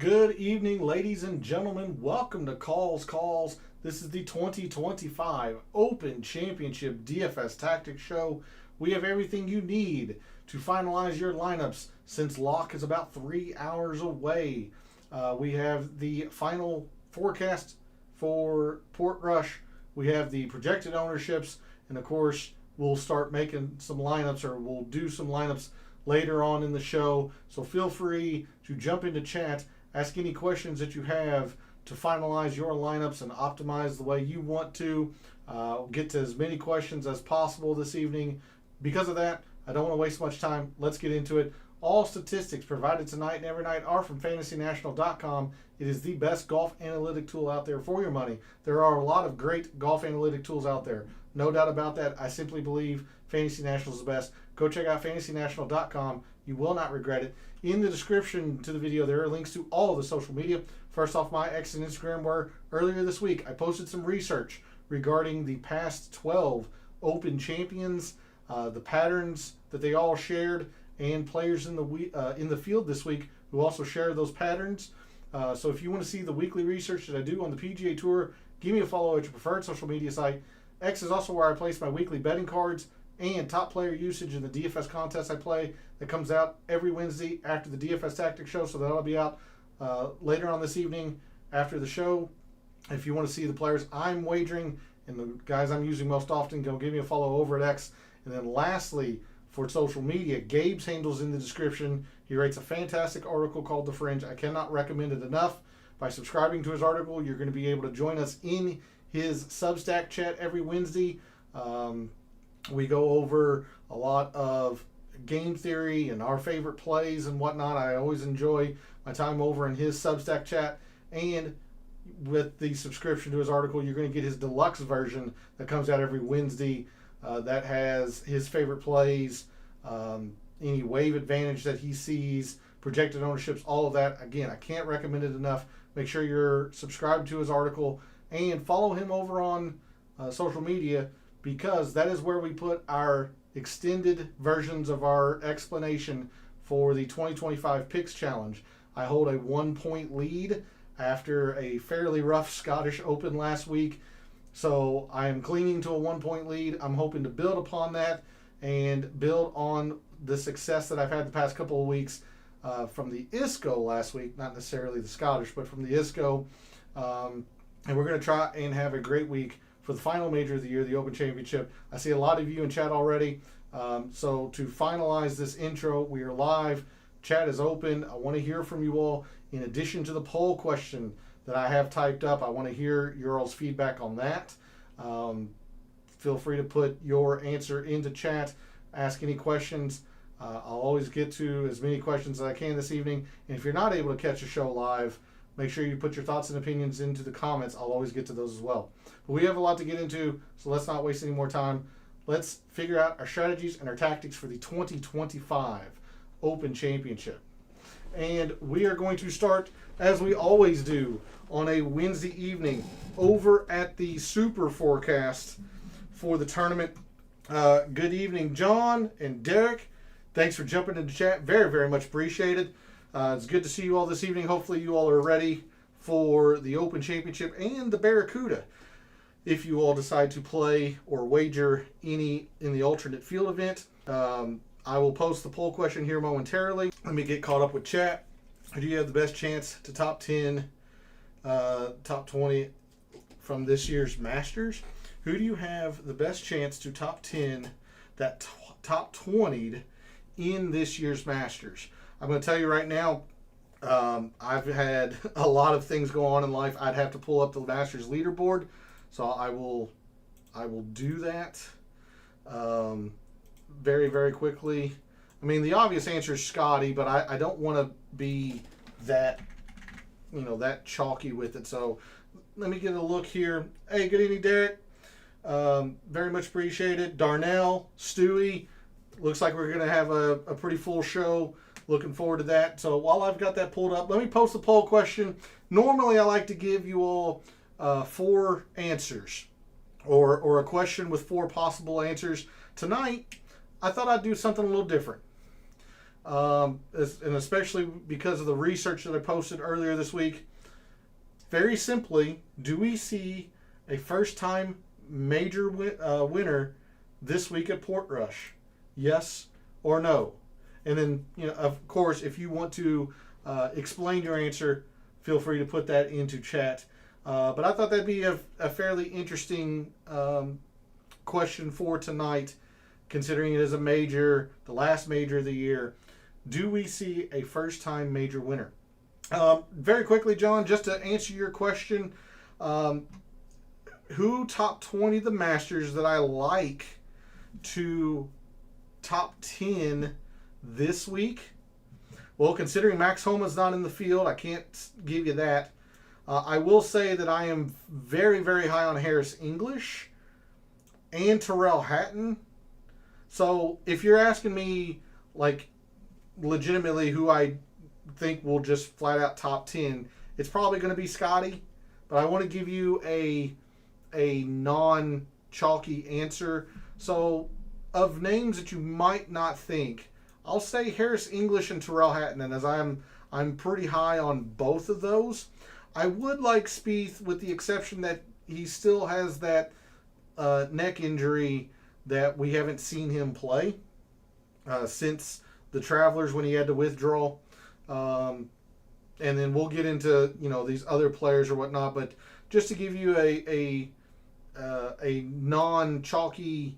Good evening, ladies and gentlemen. Welcome to Calls. This is the 2025 Open Championship DFS Tactics Show. We have everything you need to finalize your lineups since lock is about 3 hours away. We have the final forecast for Portrush. We have the projected ownerships, and of course, we'll start making some lineups, or we'll do some lineups later on in the show. So feel free to jump into chat, ask any questions that you have to finalize your lineups and optimize the way you want to. Get to as many questions as possible this evening. Because of that, I don't want to waste much time. Let's get into it. All statistics provided tonight and every night are from FantasyNational.com. It is the best golf analytic tool out there for your money. There are a lot of great golf analytic tools out there. No doubt about that. I simply believe Fantasy National is the best. Go check out FantasyNational.com. You will not regret it. In the description to the video, there are links to all of the social media. First off, my X and Instagram, where earlier this week I posted some research regarding the past 12 Open champions, the patterns that they all shared, and players in the field this week who also shared those patterns. So if you want to see the weekly research that I do on the PGA Tour, give me a follow at your preferred social media site. X is also where I place my weekly betting cards and top player usage in the DFS contest I play that comes out every Wednesday after the DFS Tactics show. So that'll be out later on this evening after the show. If you want to see the players I'm wagering and the guys I'm using most often, go give me a follow over at X. And then lastly, for social media, Gabe's handle's in the description. He writes a fantastic article called The Fringe. I cannot recommend it enough. By subscribing to his article, you're going to be able to join us in his Substack chat every Wednesday. We go over a lot of game theory and our favorite plays and whatnot. I always enjoy my time over in his Substack chat. And with the subscription to his article, you're going to get his deluxe version that comes out every Wednesday. That has his favorite plays, any wave advantage that he sees, projected ownerships, all of that. Again, I can't recommend it enough. Make sure you're subscribed to his article and follow him over on social media, because that is where we put our extended versions of our explanation for the 2025 Picks Challenge. I hold a 1-point lead after a fairly rough Scottish Open last week. So I am clinging to a 1-point lead. I'm hoping to build upon that and build on the success that I've had the past couple of weeks from the ISCO last week, not necessarily the Scottish, but from the ISCO. And we're going to try and have a great week for the final major of the year, the Open Championship. I see a lot of you in chat already. So to finalize this intro, we are live. Chat is open. I want to hear from you all. In addition to the poll question that I have typed up, I want to hear your all's feedback on that. Feel free to put your answer into chat. Ask any questions. I'll always get to as many questions as I can this evening. And if you're not able to catch a show live, make sure you put your thoughts and opinions into the comments. I'll always get to those as well. But we have a lot to get into, so let's not waste any more time. Let's figure out our strategies and our tactics for the 2025 Open Championship. And we are going to start, as we always do, on a Wednesday evening over at the Super Forecast for the tournament. Good evening, John and Derek. Thanks for jumping into chat. Very, very much appreciated. It's good to see you all this evening. Hopefully you all are ready for the Open Championship and the Barracuda. If you all decide to play or wager any in the alternate field event, I will post the poll question here momentarily. Let me get caught up with chat. Who do you have the best chance to top 10, top 20 from this year's Masters? Who do you have the best chance to top 10, that top 20'd in this year's Masters? I'm going to tell you right now, I've had a lot of things go on in life. I'd have to pull up the Masters leaderboard, so I will do that very, very quickly. I mean, the obvious answer is Scotty, but I don't want to be that, that chalky with it. So let me get a look here. Hey, good evening, Derek. Very much appreciated. Darnell, Stewie. Looks like we're going to have a pretty full show. Looking forward to that. So while I've got that pulled up, let me post the poll question. Normally, I like to give you all 4 answers or a question with 4 possible answers. Tonight, I thought I'd do something a little different. and especially because of the research that I posted earlier this week. Very simply, do we see a first-time major winner this week at Portrush? Yes or no? And then, of course, if you want to explain your answer, feel free to put that into chat. But I thought that'd be a fairly interesting question for tonight, considering it is a major, the last major of the year. Do we see a first-time major winner? Very quickly, John, just to answer your question, who top 20 the Masters that I like to top 10 this week? Well, considering Max Homa's not in the field, I can't give you that. I will say that I am very, very high on Harris English and Tyrrell Hatton. So if you're asking me, like, legitimately who I think will just flat out top 10, it's probably going to be Scotty. But I want to give you a non-chalky answer. So of names that you might not think, I'll say Harris English and Tyrrell Hatton, and as I'm pretty high on both of those. I would like Spieth, with the exception that he still has that neck injury that we haven't seen him play since the Travelers when he had to withdraw. And then we'll get into these other players or whatnot. But just to give you a non-chalky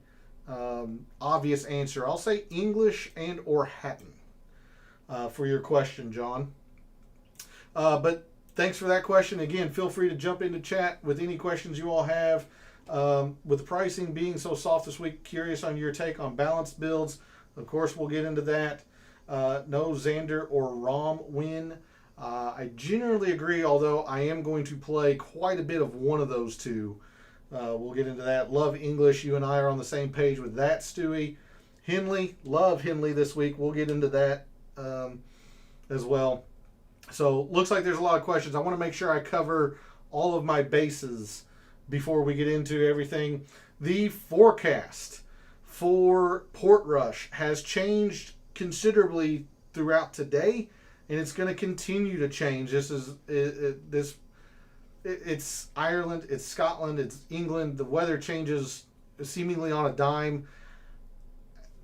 obvious answer, I'll say English and or Hatton for your question, John. But thanks for that question. Again, feel free to jump into chat with any questions you all have. With the pricing being so soft this week, curious on your take on balanced builds. Of course, we'll get into that. No Xander or Rahm win. I generally agree, although I am going to play quite a bit of one of those two. We'll get into that. Love English. You and I are on the same page with that, Stewie. Henley. Love Henley this week. We'll get into that as well. So, looks like there's a lot of questions. I want to make sure I cover all of my bases before we get into everything. The forecast for Portrush has changed considerably throughout today, and it's going to continue to change. It's Ireland, it's Scotland, it's England. The weather changes seemingly on a dime.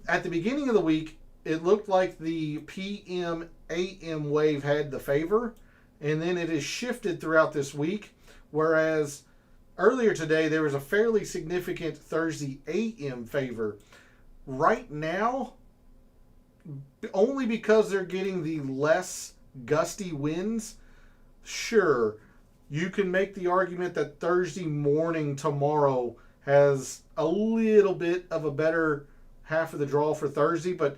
At the beginning of the week, it looked like the PM AM wave had the favor, and then it has shifted throughout this week, whereas earlier today there was a fairly significant Thursday AM favor. Right now, only because they're getting the less gusty winds, sure, you can make the argument that Thursday morning tomorrow has a little bit of a better half of the draw for Thursday, but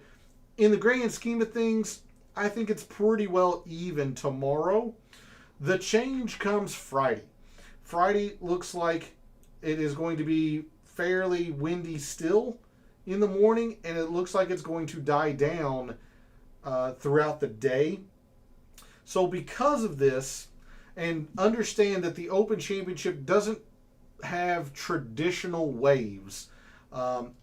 in the grand scheme of things, I think it's pretty well even tomorrow. The change comes Friday. Friday looks like it is going to be fairly windy still in the morning, and it looks like it's going to die down throughout the day. So because of this, and understand that the Open Championship doesn't have traditional waves.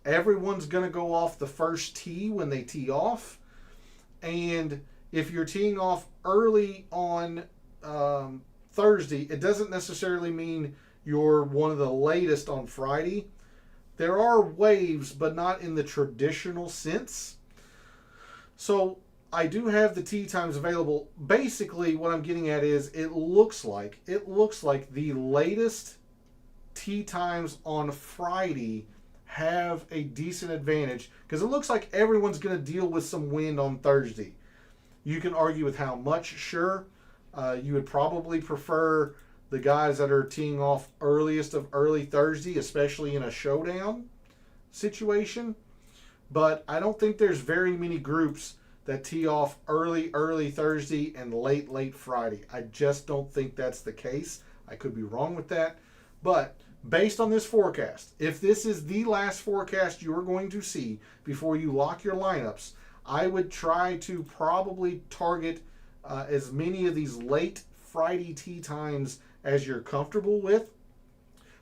Everyone's going to go off the first tee when they tee off. And if you're teeing off early on Thursday, it doesn't necessarily mean you're one of the latest on Friday. There are waves, but not in the traditional sense. So I do have the tee times available. Basically, what I'm getting at is it looks like the latest tee times on Friday have a decent advantage, because it looks like everyone's going to deal with some wind on Thursday. You can argue with how much, sure. You would probably prefer the guys that are teeing off earliest of early Thursday, especially in a showdown situation. But I don't think there's very many groups that tee off early Thursday and late Friday. I just don't think that's the case. I could be wrong with that. But based on this forecast, if this is the last forecast you're going to see before you lock your lineups, I would try to probably target as many of these late Friday tee times as you're comfortable with.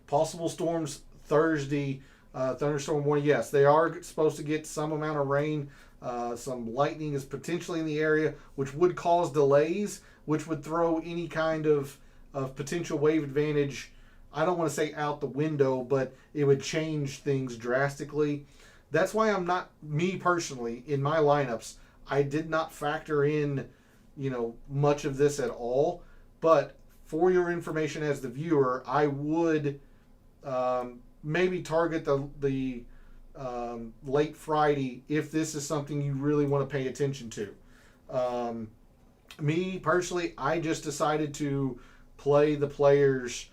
Possible storms Thursday, thunderstorm warning. Yes, they are supposed to get some amount of rain Some lightning is potentially in the area, which would cause delays, which would throw any kind of potential wave advantage. I don't want to say out the window, but it would change things drastically. That's why I'm not, me personally, in my lineups, I did not factor in, much of this at all. But for your information as the viewer, I would maybe target the late Friday if this is something you really want to pay attention to. Me personally, I just decided to play the players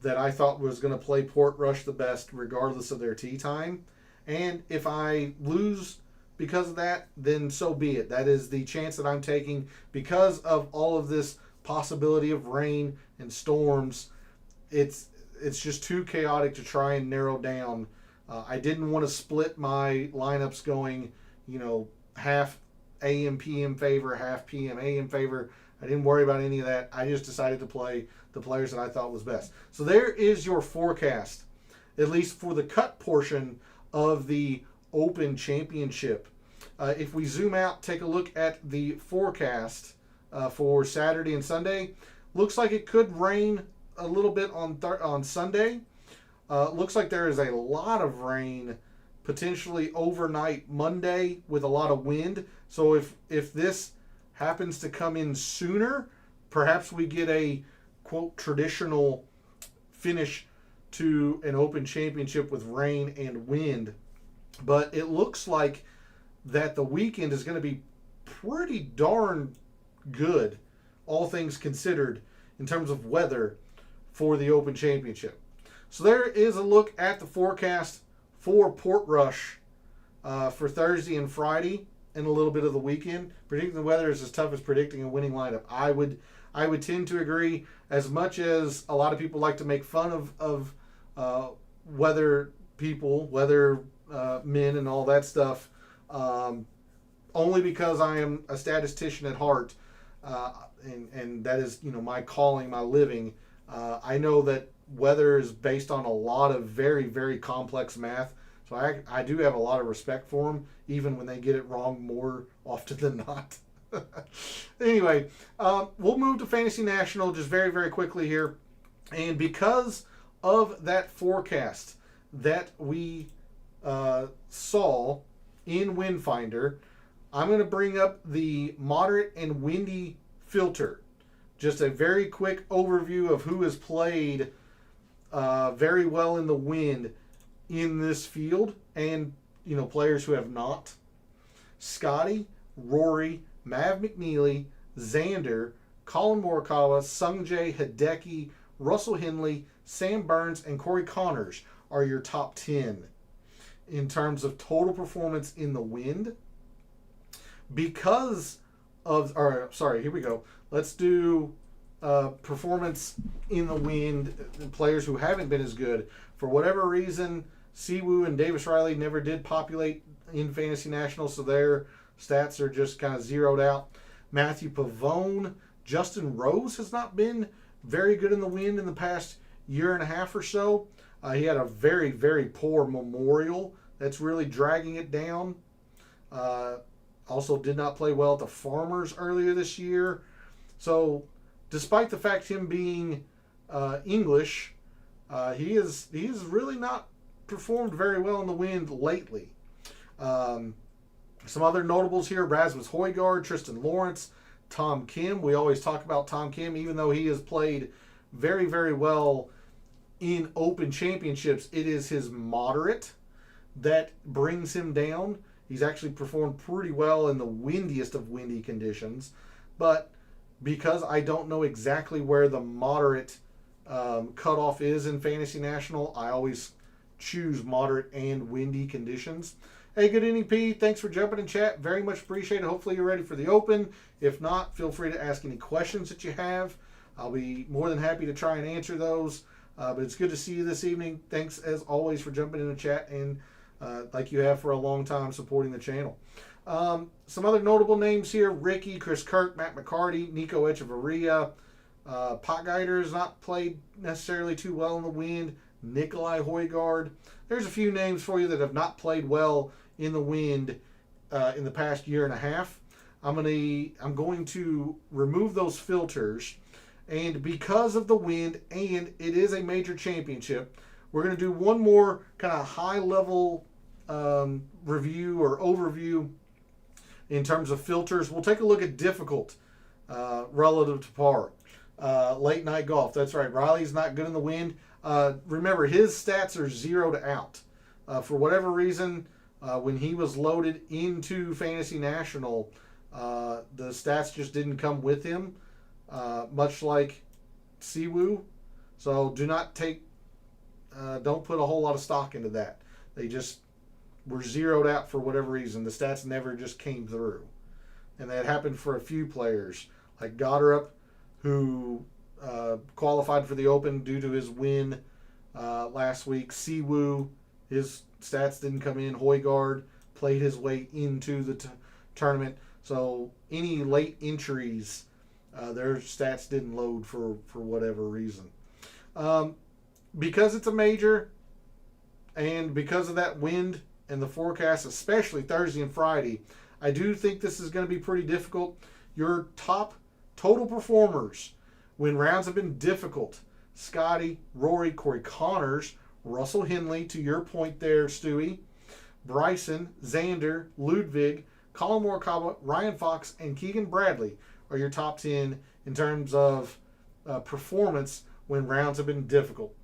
that I thought was going to play Portrush the best regardless of their tee time. And if I lose because of that, then so be it. That is the chance that I'm taking because of all of this possibility of rain and storms. It's just too chaotic to try and narrow down. I didn't want to split my lineups going, half AM, PM favor, half PM, AM favor. I didn't worry about any of that. I just decided to play the players that I thought was best. So there is your forecast, at least for the cut portion of the Open Championship. If we zoom out, take a look at the forecast for Saturday and Sunday. Looks like it could rain a little bit on Sunday. Looks like there is a lot of rain potentially overnight Monday with a lot of wind. So if this happens to come in sooner, perhaps we get a, quote, traditional finish to an Open Championship with rain and wind. But it looks like that the weekend is going to be pretty darn good, all things considered, in terms of weather for the Open Championship. So there is a look at the forecast for Portrush for Thursday and Friday and a little bit of the weekend. Predicting the weather is as tough as predicting a winning lineup. I would tend to agree. As much as a lot of people like to make fun of weather people, weather men and all that stuff, only because I am a statistician at heart, and that is my calling, my living. I know that weather is based on a lot of very, very complex math. So I do have a lot of respect for them, even when they get it wrong more often than not. Anyway, we'll move to Fantasy National just very, very quickly here. And because of that forecast that we saw in Windfinder, I'm going to bring up the moderate and windy filter. Just a very quick overview of who has played very well in the wind in this field, and players who have not. Scotty, Rory, Mav McNeely, Xander, Colin Morikawa, Sungjae, Hideki, Russell Henley, Sam Burns, and Corey Connors are your top 10 in terms of total performance in the wind. Because of, here we go. Let's do performance in the wind, players who haven't been as good. For whatever reason, Siwoo and Davis Riley never did populate in Fantasy National, so their stats are just kind of zeroed out. Matthew Pavone, Justin Rose has not been very good in the wind in the past year and a half or so. He had a very, very poor Memorial that's really dragging it down. Also did not play well at the Farmers earlier this year. So despite the fact him being English, he is really not performed very well in the wind lately. Some other notables here: Rasmus Højgaard, Tristan Lawrence, Tom Kim. We always talk about Tom Kim, even though he has played very, very well in Open Championships. It is his moderate that brings him down. He's actually performed pretty well in the windiest of windy conditions, but because I don't know exactly where the moderate cutoff is in Fantasy National, I always choose moderate and windy conditions. Hey, good NEP, thanks for jumping in chat. Very much appreciated. Hopefully you're ready for the Open. If not, feel free to ask any questions that you have. I'll be more than happy to try and answer those. But it's good to see you this evening. Thanks, as always, for jumping in the chat and like you have for a long time supporting the channel. Some other notable names here: Ricky, Chris Kirk, Matt McCarty, Nico Echevarria. Potgeider has not played necessarily too well in the wind. Nikolai Højgaard. There's a few names for you that have not played well in the wind in the past year and a half. I'm going to remove those filters, and because of the wind and it is a major championship, we're going to do one more kind of high level review or overview in terms of filters. We'll take a look at difficult relative to par. Late night golf. That's right. Riley's not good in the wind. Remember, his stats are zeroed out. For whatever reason, when he was loaded into Fantasy National, the stats just didn't come with him, much like Siwoo. So don't put a whole lot of stock into that. They just were zeroed out for whatever reason. The stats never just came through. And that happened for a few players, like Goddard, who qualified for the Open due to his win last week. Siwoo, his stats didn't come in. Højgaard played his way into the tournament. So any late entries, their stats didn't load for whatever reason. Because it's a major, and because of that wind and the forecast, especially Thursday and Friday, I do think this is going to be pretty difficult. Your top total performers when rounds have been difficult: Scotty, Rory, Corey Connors, Russell Henley, to your point there, Stewie, Bryson, Xander, Ludwig, Colin Morikawa, Ryan Fox, and Keegan Bradley are your top 10 in terms of performance when rounds have been difficult.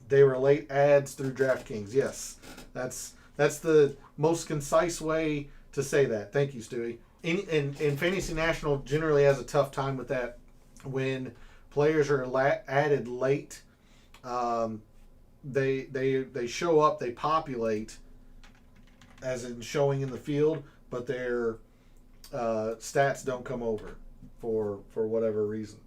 They were late adds through DraftKings. Yes, that's the most concise way to say that. Thank you, Stewie. And Fantasy National generally has a tough time with that when players are added late. They show up, they populate, as in showing in the field, but their stats don't come over for whatever reason.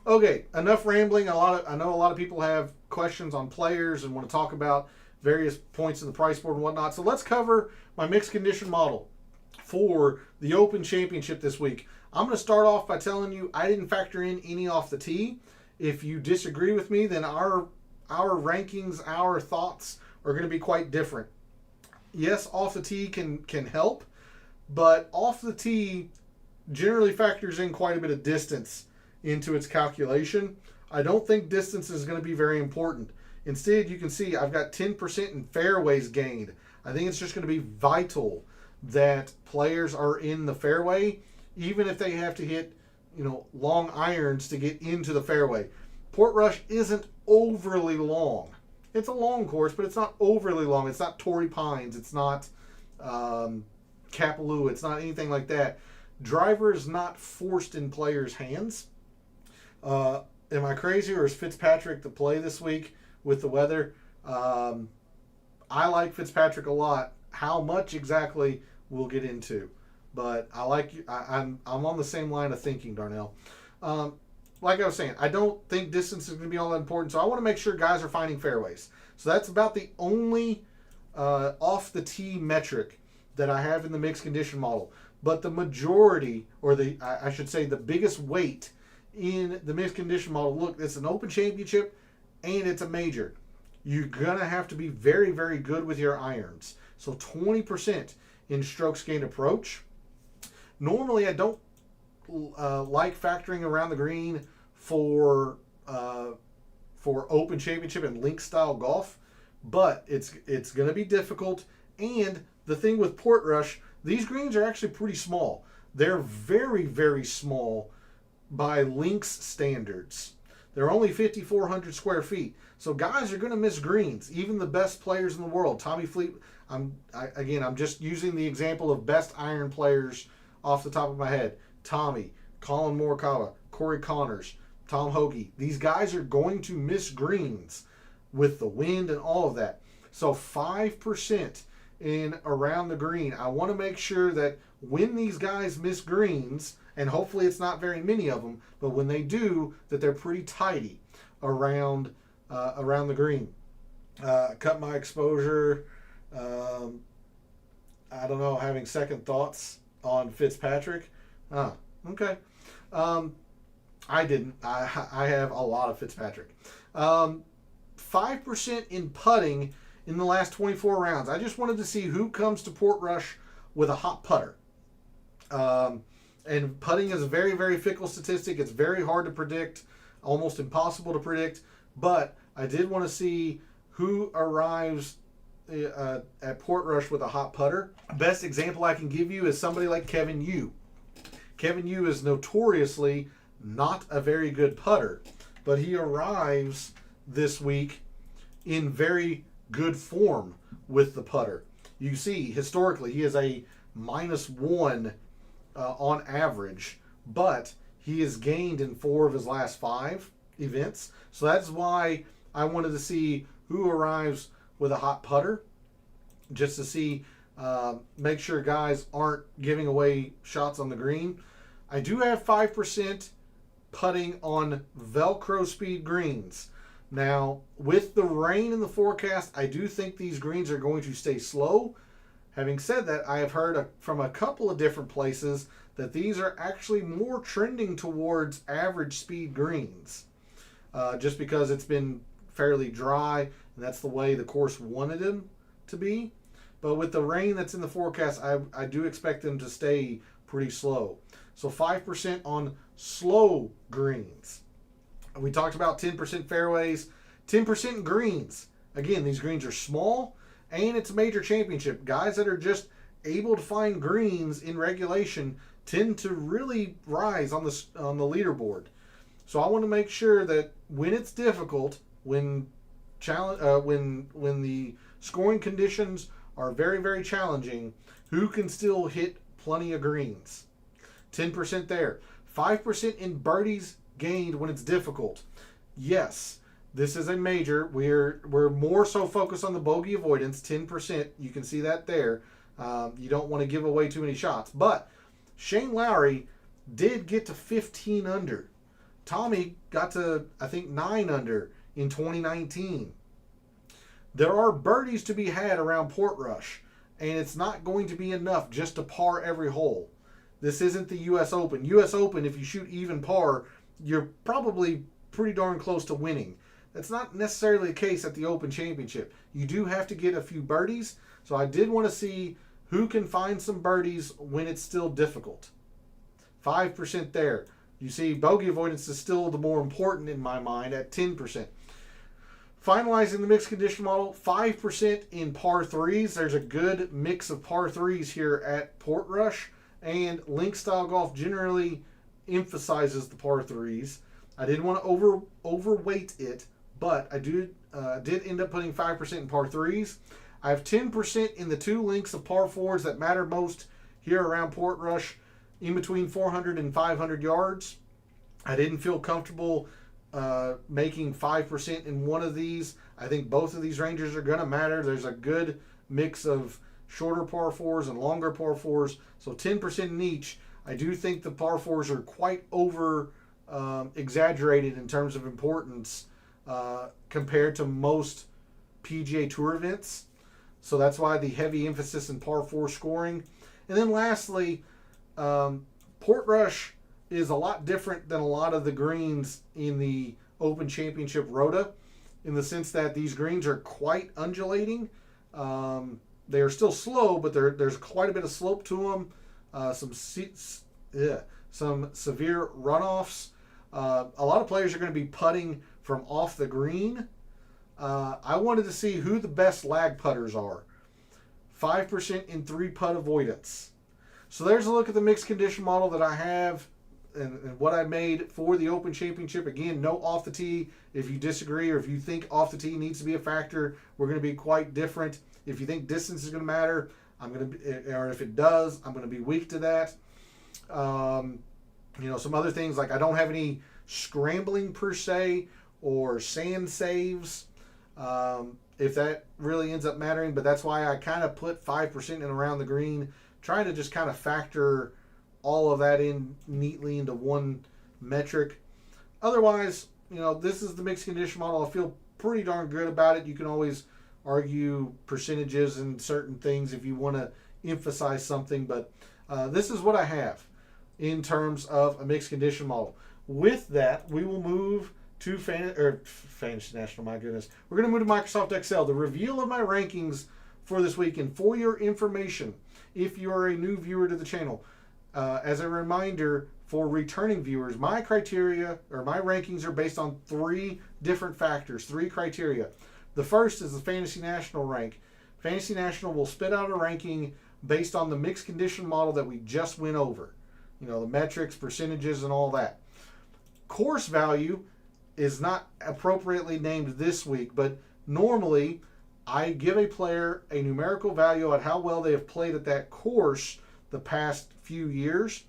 Okay, enough rambling. I know a lot of people have questions on players and want to talk about various points in the price board and whatnot. So let's cover my mixed condition model for the Open Championship this week. I'm going to start off by telling you I didn't factor in any off the tee. If you disagree with me, then our rankings, our thoughts are going to be quite different. Yes, off the tee can help, but off the tee generally factors in quite a bit of distance into its calculation. I don't think distance is going to be very important. Instead, you can see I've got 10% in fairways gained. I think it's just going to be vital that players are in the fairway, even if they have to hit, long irons to get into the fairway. Portrush isn't overly long. It's a long course, but it's not overly long. It's not Torrey Pines. It's not Kapalua. It's not anything like that. Driver is not forced in players' hands. Am I crazy, or is Fitzpatrick the play this week with the weather? I like Fitzpatrick a lot. How much exactly we'll get into, but I like you. I'm on the same line of thinking, Darnell. Like I was saying, I don't think distance is going to be all that important, so I want to make sure guys are finding fairways. So that's about the only off the tee metric that I have in the mixed condition model. But the majority, or I should say the biggest weight in the mixed condition model, look, it's an Open Championship and it's a major. You're going to have to be very, very good with your irons. So 20% in strokes gained approach. Normally, I don't like factoring around the green for Open Championship and link style golf, but it's going to be difficult. And the thing with Portrush, these greens are actually pretty small. They're very, very small by links standards. They're only 5,400 square feet. So guys are going to miss greens, even the best players in the world. Tommy Fleet, I'm just using the example of best iron players off the top of my head. Tommy, Colin Morikawa, Corey Connors, Tom Hoge. These guys are going to miss greens with the wind and all of that. So 5% in around the green. I want to make sure that when these guys miss greens, and hopefully it's not very many of them, but when they do, that they're pretty tidy around the green. Cut my exposure. I don't know, having second thoughts on Fitzpatrick. Okay. I didn't. I have a lot of Fitzpatrick. 5% in putting in the last 24 rounds. I just wanted to see who comes to Portrush with a hot putter. And putting is a very, very fickle statistic. It's very hard to predict, almost impossible to predict. But I did want to see who arrives at Portrush with a hot putter. Best example I can give you is somebody like Kevin Yu. Kevin Yu is notoriously not a very good putter, but he arrives this week in very good form with the putter. You see, historically, he is a -1 on average, but he has gained in 4 of his last 5 events. So that's why I wanted to see who arrives with a hot putter, just to see, make sure guys aren't giving away shots on the green. I do have 5% putting on Velcro speed greens. Now, with the rain in the forecast, I do think these greens are going to stay slow. Having said that, I have heard from a couple of different places that these are actually more trending towards average speed greens, just because it's been fairly dry, and that's the way the course wanted them to be. But with the rain that's in the forecast, I do expect them to stay pretty slow. So 5% on slow greens. We talked about 10% fairways, 10% greens. Again, these greens are small, and it's a major championship. Guys that are just able to find greens in regulation tend to really rise on the leaderboard. So I want to make sure that when it's difficult, when the scoring conditions are very, very challenging, who can still hit plenty of greens. 10% there. 5% in birdies gained when it's difficult. Yes, this is a major. We're more so focused on the bogey avoidance, 10%. You can see that there. You don't want to give away too many shots. But Shane Lowry did get to 15 under. Tommy got to, I think, 9 under in 2019. There are birdies to be had around Portrush, and it's not going to be enough just to par every hole. This isn't the U.S. Open. U.S. Open, if you shoot even par, you're probably pretty darn close to winning. That's not necessarily the case at the Open Championship. You do have to get a few birdies, so I did want to see who can find some birdies when it's still difficult. 5% there. You see, bogey avoidance is still the more important in my mind at 10%. Finalizing the mixed condition model, 5% in par 3s. There's a good mix of par 3s here at Portrush, and Link Style Golf generally emphasizes the par 3s. I didn't want to overweight it, but I did end up putting 5% in par 3s. I have 10% in the 2 links of par 4s that matter most here around Portrush, in between 400 and 500 yards. I didn't feel comfortable making 5% in one of these. I think both of these ranges are going to matter. There's a good mix of shorter par 4s and longer par 4s, so 10% in each. I do think the par 4s are quite exaggerated in terms of importance compared to most PGA Tour events. So that's why the heavy emphasis in par 4 scoring. And then lastly, Portrush is a lot different than a lot of the greens in the Open Championship Rota, in the sense that these greens are quite undulating. They are still slow, but there's quite a bit of slope to them. Some severe runoffs. A lot of players are going to be putting from off the green. I wanted to see who the best lag putters are. 5% in 3-putt avoidance. So there's a look at the mixed condition model that I have and what I made for the Open Championship. Again, no off the tee. If you disagree or if you think off the tee needs to be a factor, we're going to be quite different. If you think distance is going to matter, or if it does, I'm going to be weak to that. Some other things, like I don't have any scrambling per se or sand saves, if that really ends up mattering. But that's why I kind of put 5% in around the green, trying to just kind of factor all of that in neatly into one metric. Otherwise, this is the mixed condition model. I feel pretty darn good about it. You can always argue percentages and certain things if you want to emphasize something, but this is what I have in terms of a mixed condition model. With that, we will move to Fantasy National. My goodness, we're going to move to Microsoft Excel. The reveal of my rankings for this week, and for your information, if you are a new viewer to the channel. As a reminder for returning viewers, my criteria or my rankings are based on 3 different factors, 3 criteria. The first is the Fantasy National rank. Fantasy National will spit out a ranking based on the mixed condition model that we just went over. You know, the metrics, percentages, and all that. Course value is not appropriately named this week, but normally I give a player a numerical value on how well they have played at that course the past few years.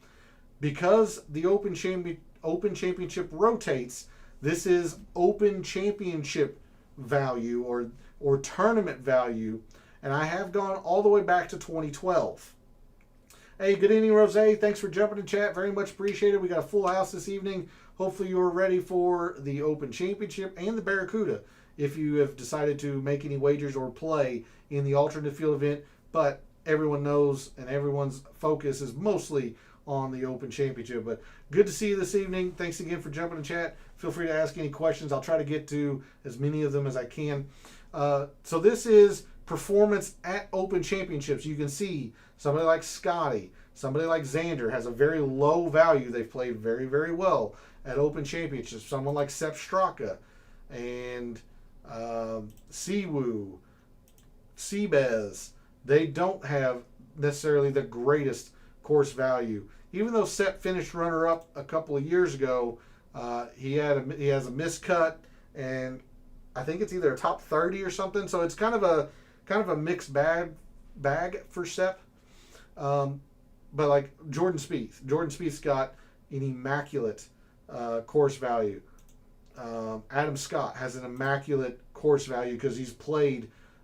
Because the Open Championship rotates, this is Open Championship value or tournament value, and I have gone all the way back to 2012. Hey, good evening, Rose. Thanks for jumping in chat. Very much appreciated. We got a full house this evening. Hopefully you are ready for the Open Championship and the Barracuda if you have decided to make any wagers or play in the alternate field event. But everyone knows and everyone's focus is mostly on the Open Championship. But good to see you this evening. Thanks again for jumping in chat. Feel free to ask any questions. I'll try to get to as many of them as I can. So this is performance at Open Championships. You can see somebody like Scotty, somebody like Xander has a very low value. They've played very, very well at Open Championships. Someone like Sepp Straka and Siwoo, Seabez, they don't have necessarily the greatest course value. Even though Sepp finished runner-up a couple of years ago, he has a miscut, and I think it's either a top 30 or something. So it's kind of a mixed bag for Sepp. But like Jordan Spieth's got an immaculate course value. Adam Scott has an immaculate course value because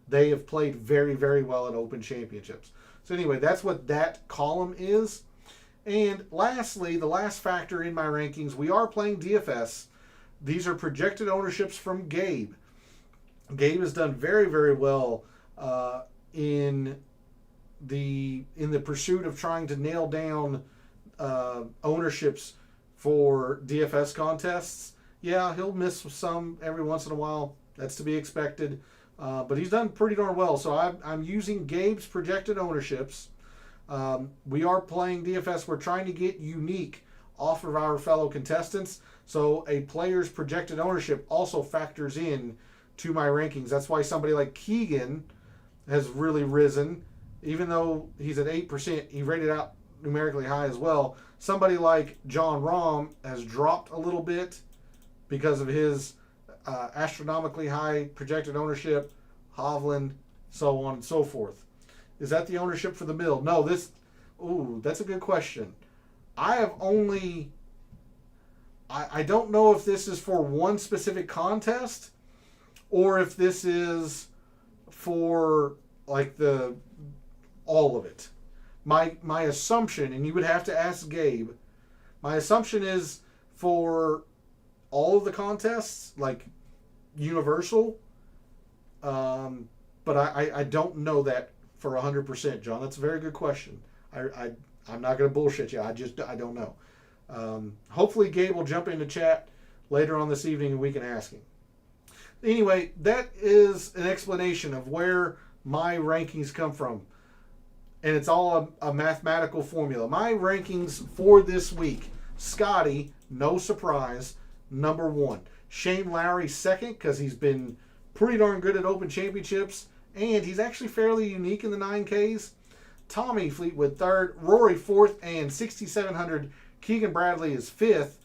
they have played very, very well at Open Championships. So anyway, that's what that column is. And lastly, the last factor in my rankings, we are playing DFS. These are projected ownerships from Gabe. Gabe has done very, very well in the pursuit of trying to nail down ownerships for DFS contests. Yeah, he'll miss some every once in a while. That's to be expected. But he's done pretty darn well. So I'm using Gabe's projected ownerships. We are playing DFS. We're trying to get unique off of our fellow contestants. So a player's projected ownership also factors in to my rankings. That's why somebody like Keegan has really risen. Even though he's at 8%, he rated out numerically high as well. Somebody like John Rahm has dropped a little bit because of his astronomically high projected ownership, Hovland, so on and so forth. Is that the ownership for the mill? No, that's a good question. I don't know if this is for one specific contest or if this is for like all of it. My assumption, and you would have to ask Gabe, my assumption is for all of the contests, like universal, but I don't know that for 100%, John. That's a very good question. I'm not going to bullshit you. I don't know. Hopefully Gabe will jump into chat later on this evening and we can ask him. Anyway, that is an explanation of where my rankings come from. And it's all a mathematical formula. My rankings for this week, Scotty, no surprise, number 1. Shane Lowry second because he's been pretty darn good at Open Championships. And he's actually fairly unique in the 9Ks. Tommy Fleetwood third, Rory fourth, and 6,700. Keegan Bradley is fifth.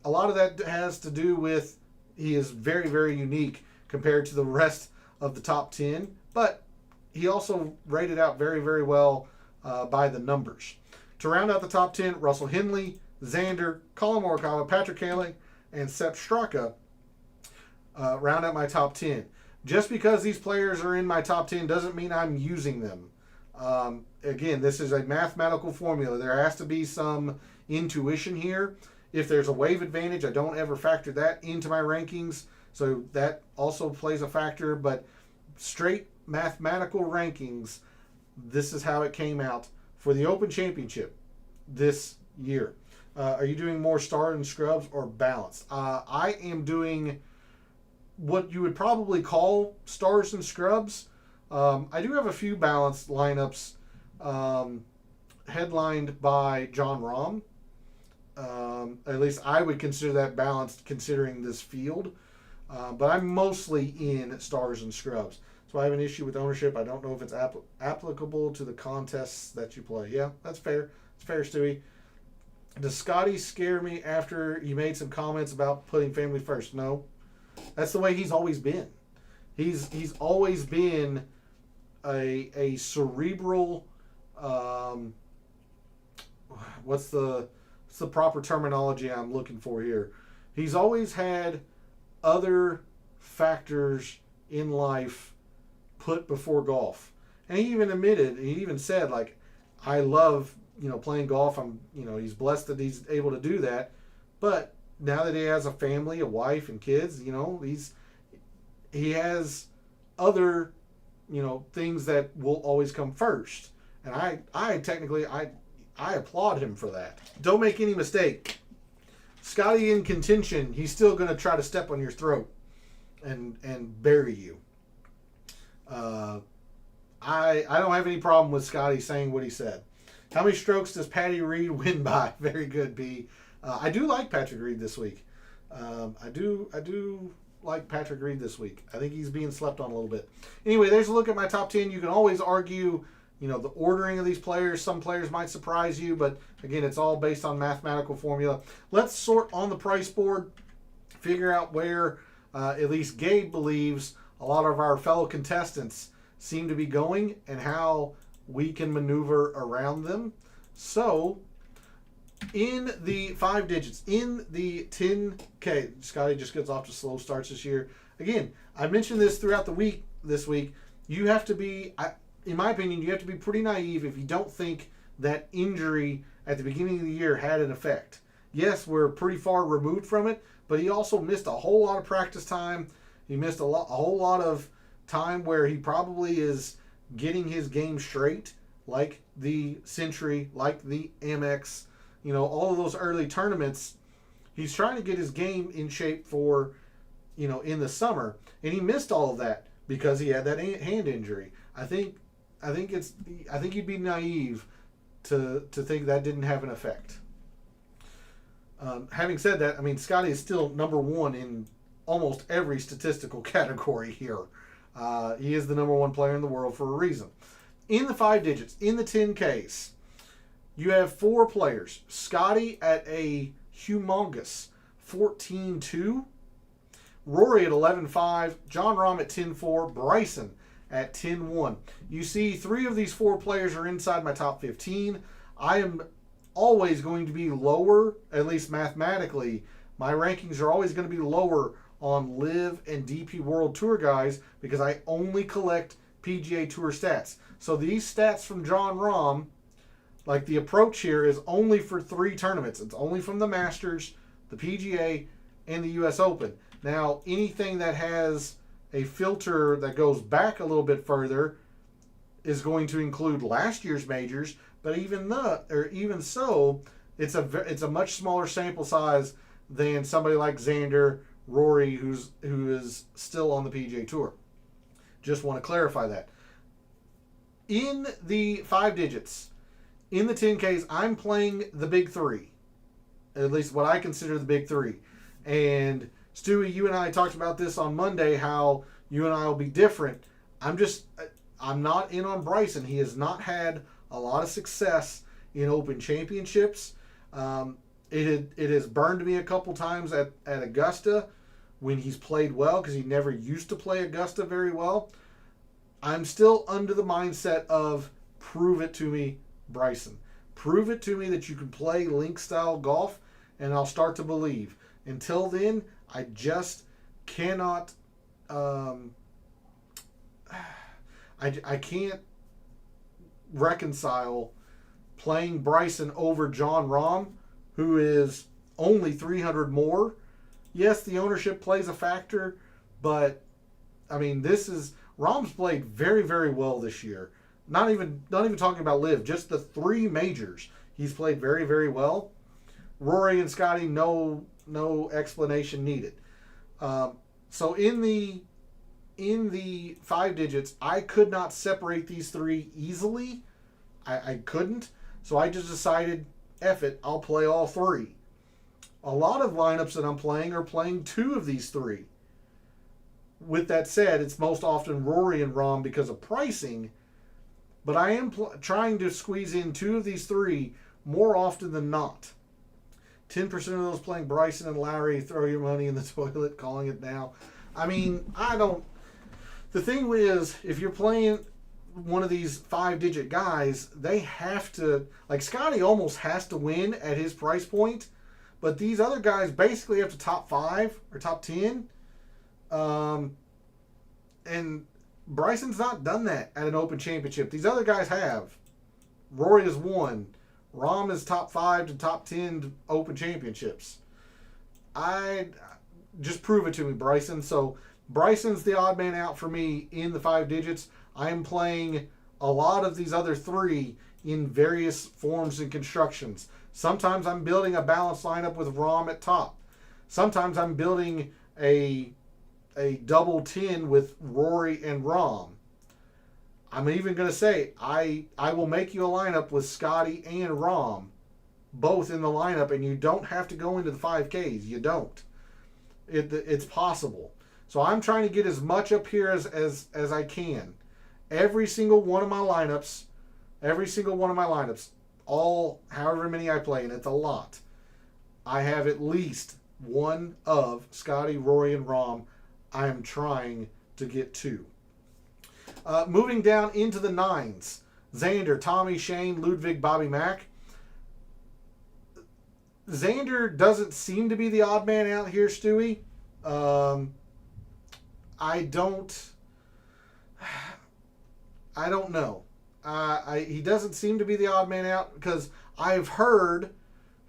A lot of that has to do with he is very, very unique compared to the rest of the top 10. But he also rated out very, very well by the numbers. To round out the top 10, Russell Henley, Xander, Colin Morikawa, Patrick Cantlay, and Sepp Straka round out my top 10. Just because these players are in my top 10 doesn't mean I'm using them. Again, this is a mathematical formula. There has to be some intuition here. If there's a wave advantage, I don't ever factor that into my rankings. So that also plays a factor. But straight mathematical rankings, this is how it came out for the Open Championship this year. Are you doing more star and scrubs or balanced? I am doing what you would probably call stars and scrubs. I do have a few balanced lineups headlined by Jon Rahm. At least I would consider that balanced considering this field. But I'm mostly in stars and scrubs. So I have an issue with ownership. I don't know if it's applicable to the contests that you play. Yeah, that's fair. It's fair, Stewie. Does Scotty scare me after he made some comments about putting family first? No. That's the way he's always been. He's always been a cerebral, what's the proper terminology I'm looking for here? He's always had other factors in life put before golf. And he even said, like, I love, playing golf. He's blessed that he's able to do that. But now that he has a family, a wife and kids, he has other, things that will always come first. And I applaud him for that. Don't make any mistake. Scotty in contention, he's still going to try to step on your throat and bury you. I don't have any problem with Scotty saying what he said. How many strokes does Patty Reed win by? Very good, B. I do like Patrick Reed this week. I do like Patrick Reed this week. I think he's being slept on a little bit. Anyway, there's a look at my top 10. You can always argue, the ordering of these players. Some players might surprise you, but again, it's all based on mathematical formula. Let's sort on the price board, figure out where at least Gabe believes a lot of our fellow contestants seem to be going and how we can maneuver around them. So, in the 5 digits, in the 10K, Scotty just gets off to slow starts this year. Again, I mentioned this throughout the week this week. You have to be, in my opinion, you have to be pretty naive if you don't think that injury at the beginning of the year had an effect. Yes, we're pretty far removed from it, but he also missed a whole lot of practice time. He missed a whole lot of time where he probably is getting his game straight, like the Century, like the Amex, all of those early tournaments. He's trying to get his game in shape for, in the summer, and he missed all of that because he had that hand injury. I think you'd be naive to think that didn't have an effect. Having said that, Scotty is still number one in almost every statistical category here. He is the number one player in the world for a reason. In the 5 digits, in the 10Ks, you have 4 players. Scotty at a humongous 14-2. Rory at 11-5. Jon Rahm at 10-4. Bryson at 10-1. You see 3 of these 4 players are inside my top 15. I am always going to be lower, at least mathematically. My rankings are always going to be lower on Live and DP World Tour guys because I only collect PGA Tour stats. So these stats from Jon Rahm, like the approach here is only for 3 tournaments. It's only from the Masters, the PGA, and the US Open. Now, anything that has a filter that goes back a little bit further is going to include last year's majors, but even so, it's a much smaller sample size than somebody like Xander, Rory, who is still on the PGA Tour. Just want to clarify that. In the 5 digits, in the 10Ks, I'm playing the big 3. At least what I consider the big 3. And Stewie, you and I talked about this on Monday, how you and I will be different. I'm not in on Bryson. He has not had a lot of success in Open Championships. It has burned me a couple times at Augusta when he's played well because he never used to play Augusta very well. I'm still under the mindset of prove it to me, Bryson. Prove it to me that you can play link-style golf, and I'll start to believe. Until then, I just cannot... I can't reconcile playing Bryson over Jon Rahm, who is only 300 more. Yes, the ownership plays a factor, but Rahm's played very, very well this year. Not even talking about Live, just the 3 majors. He's played very, very well. Rory and Scotty, no explanation needed. So in the 5 digits, I could not separate these 3 easily. I couldn't, so I just decided, F it, I'll play all three. A lot of lineups that I'm playing are playing two of these three. With that said, it's most often Rory and Rahm because of pricing, but I am trying to squeeze in two of these three more often than not. 10% of those playing Bryson and Lowry, throw your money in the toilet, calling it now. I mean, I don't. The thing is, if you're playing one of these 5-digit guys, they have to, like Scotty almost has to win at his price point, but these other guys basically have to top 5 or top 10. And Bryson's not done that at an Open Championship. These other guys have. Rory has won. Rahm is top 5 to top 10 Open Championships. Just prove it to me, Bryson. So Bryson's the odd man out for me in the 5 digits. I am playing a lot of these other three in various forms and constructions. Sometimes I'm building a balanced lineup with Rahm at top. Sometimes I'm building a double 10 with Rory and Rahm. I'm even going to say I will make you a lineup with Scotty and Rahm, both in the lineup, and you don't have to go into the 5Ks. You don't. It's possible. So I'm trying to get as much up here as I can. Every single one of my lineups, all however many I play, and it's a lot, I have at least one of Scotty, Rory, and Rahm. I am trying to get two. Moving down into the 9s, Xander, Tommy, Shane, Ludwig, Bobby Mack. Xander doesn't seem to be the odd man out here, Stewie. I don't know. He doesn't seem to be the odd man out because I've heard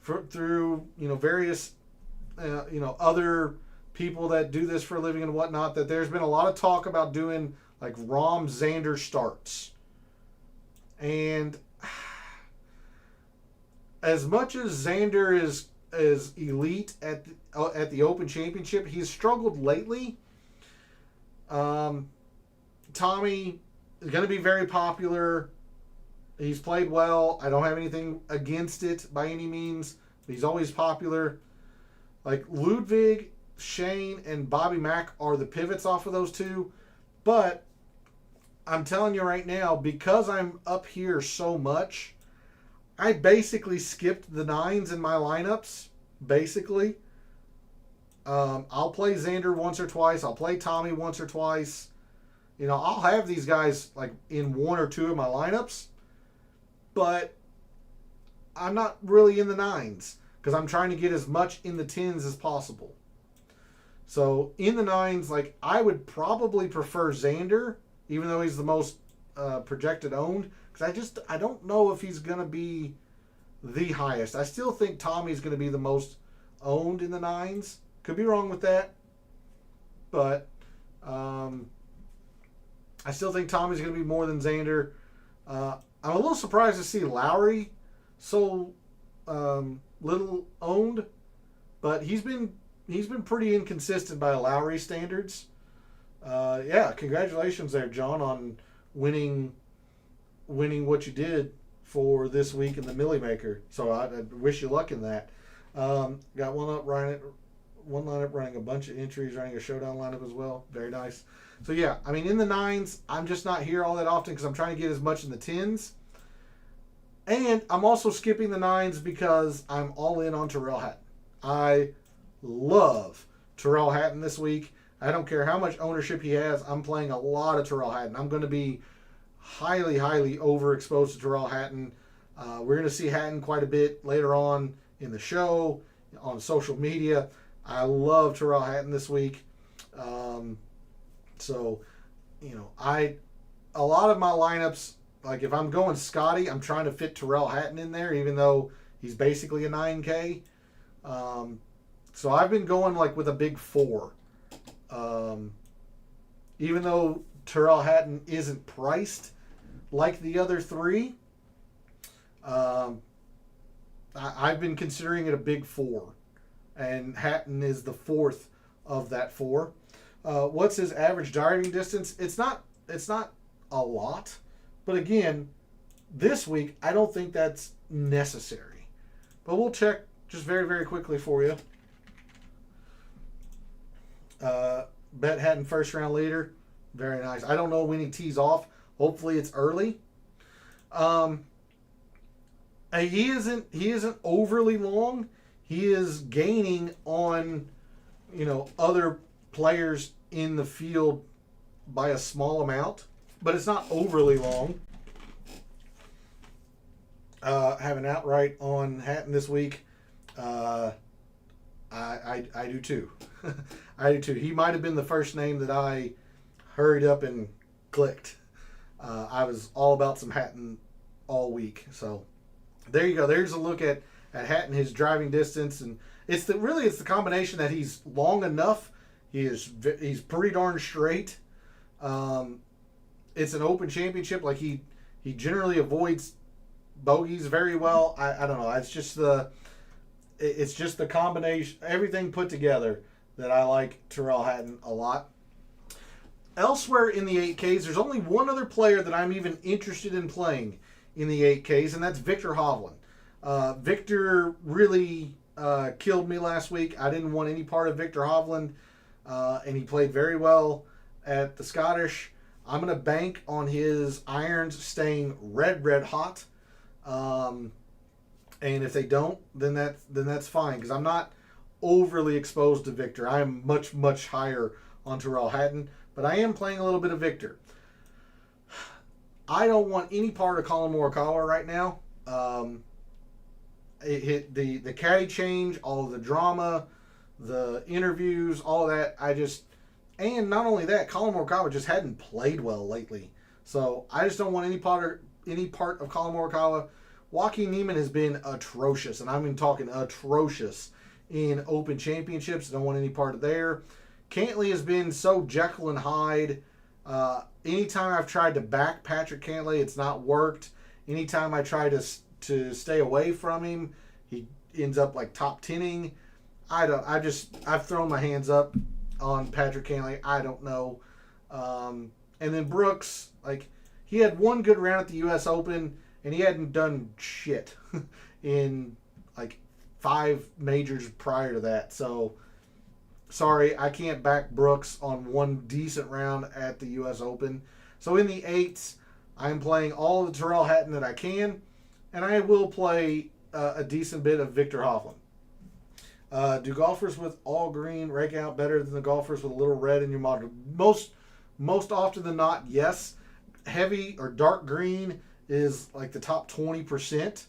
through various other people that do this for a living and whatnot that there's been a lot of talk about doing like Rahm Xander starts. And as much as Xander is elite at the Open Championship, he's struggled lately. Tommy is going to be very popular. He's played well. I don't have anything against it by any means. But he's always popular. Like Ludwig, Shane, and Bobby Mack are the pivots off of those two. But I'm telling you right now, because I'm up here so much, I basically skipped the 9s in my lineups. Basically. I'll play Xander once or twice. I'll play Tommy once or twice. I'll have these guys like in 1 or 2 of my lineups. But I'm not really in the 9s because I'm trying to get as much in the 10s as possible. So in the 9s, like I would probably prefer Xander, even though he's the most projected owned, because I don't know if he's going to be the highest. I still think Tommy's going to be the most owned in the 9s. Could be wrong with that, but I still think Tommy's going to be more than Xander. I'm a little surprised to see Lowry so little owned, but he's been pretty inconsistent by Lowry standards. Congratulations there, John, on winning what you did for this week in the Millie Maker. So I wish you luck in that. Got one lineup running a bunch of entries, running a showdown lineup as well. Very nice. So yeah, I mean in the 9s, I'm just not here all that often because I'm trying to get as much in the 10s. And I'm also skipping the 9s because I'm all in on Tyrrell Hatton. I love Tyrrell Hatton this week. I don't care how much ownership he has. I'm playing a lot of Tyrrell Hatton. I'm going to be highly, highly overexposed to Tyrrell Hatton. We're going to see Hatton quite a bit later on in the show, on social media. I love Tyrrell Hatton this week. A lot of my lineups, like if I'm going Scotty, I'm trying to fit Tyrrell Hatton in there, even though he's basically a 9K. So I've been going like with a big 4. Even though Tyrrell Hatton isn't priced like the other 3, I've been considering it a big 4. And Hatton is the 4th of that 4. What's his average driving distance? It's not a lot, but again, This week, I don't think that's necessary. But we'll check just very, very quickly for you. Bet Hatton first round leader. Very nice. I don't know when he tees off. Hopefully it's early. He isn't overly long. He is gaining on, other players in the field by a small amount, but it's not overly long. Have an outright on Hatton this week. I do too. I do too. He might have been the first name that I hurried up and clicked. I was all about some Hatton all week. So there you go. There's a look at Hatton, his driving distance, and it's the combination that he's long enough. He's pretty darn straight. It's an open championship. Like he generally avoids bogeys very well. I don't know. It's just the combination, everything put together, that I like Tyrrell Hatton a lot. Elsewhere in the 8Ks, there's only one other player that I'm even interested in playing in the 8Ks, and that's Victor Hovland. Victor really killed me last week. I didn't want any part of Victor Hovland, and he played very well at the Scottish. I'm going to bank on his irons staying red hot. And if they don't, then that's fine, because I'm not overly exposed to Victor. I am much higher on Tyrrell Hatton, but I am playing a little bit of Victor. I don't want any part of Colin Morikawa right now. It hit the caddy change, all of the drama, the interviews, all of that. And not only that, Colin Morikawa just hadn't played well lately. So I just don't want any part of Colin Morikawa. Joaquin Niemann has been atrocious, and I'm talking atrocious in Open Championships. Don't want any part of there. Cantley has been so Jekyll and Hyde. Anytime I've tried to back Patrick Cantley, it's not worked. Anytime I try to stay away from him, he ends up like top 10ing. I've thrown my hands up on Patrick Cantley. I don't know. And then Brooks, he had one good round at the U.S. Open, and he hadn't done shit in 5 majors prior to that. So, sorry, I can't back Brooks on one decent round at the U.S. Open. So in the 8s, I'm playing all the Tyrrell Hatton that I can, and I will play a decent bit of Victor Hovland. Do golfers with all green rake out better than the golfers with a little red in your model? Most often than not, yes. Heavy or dark green is the top 20%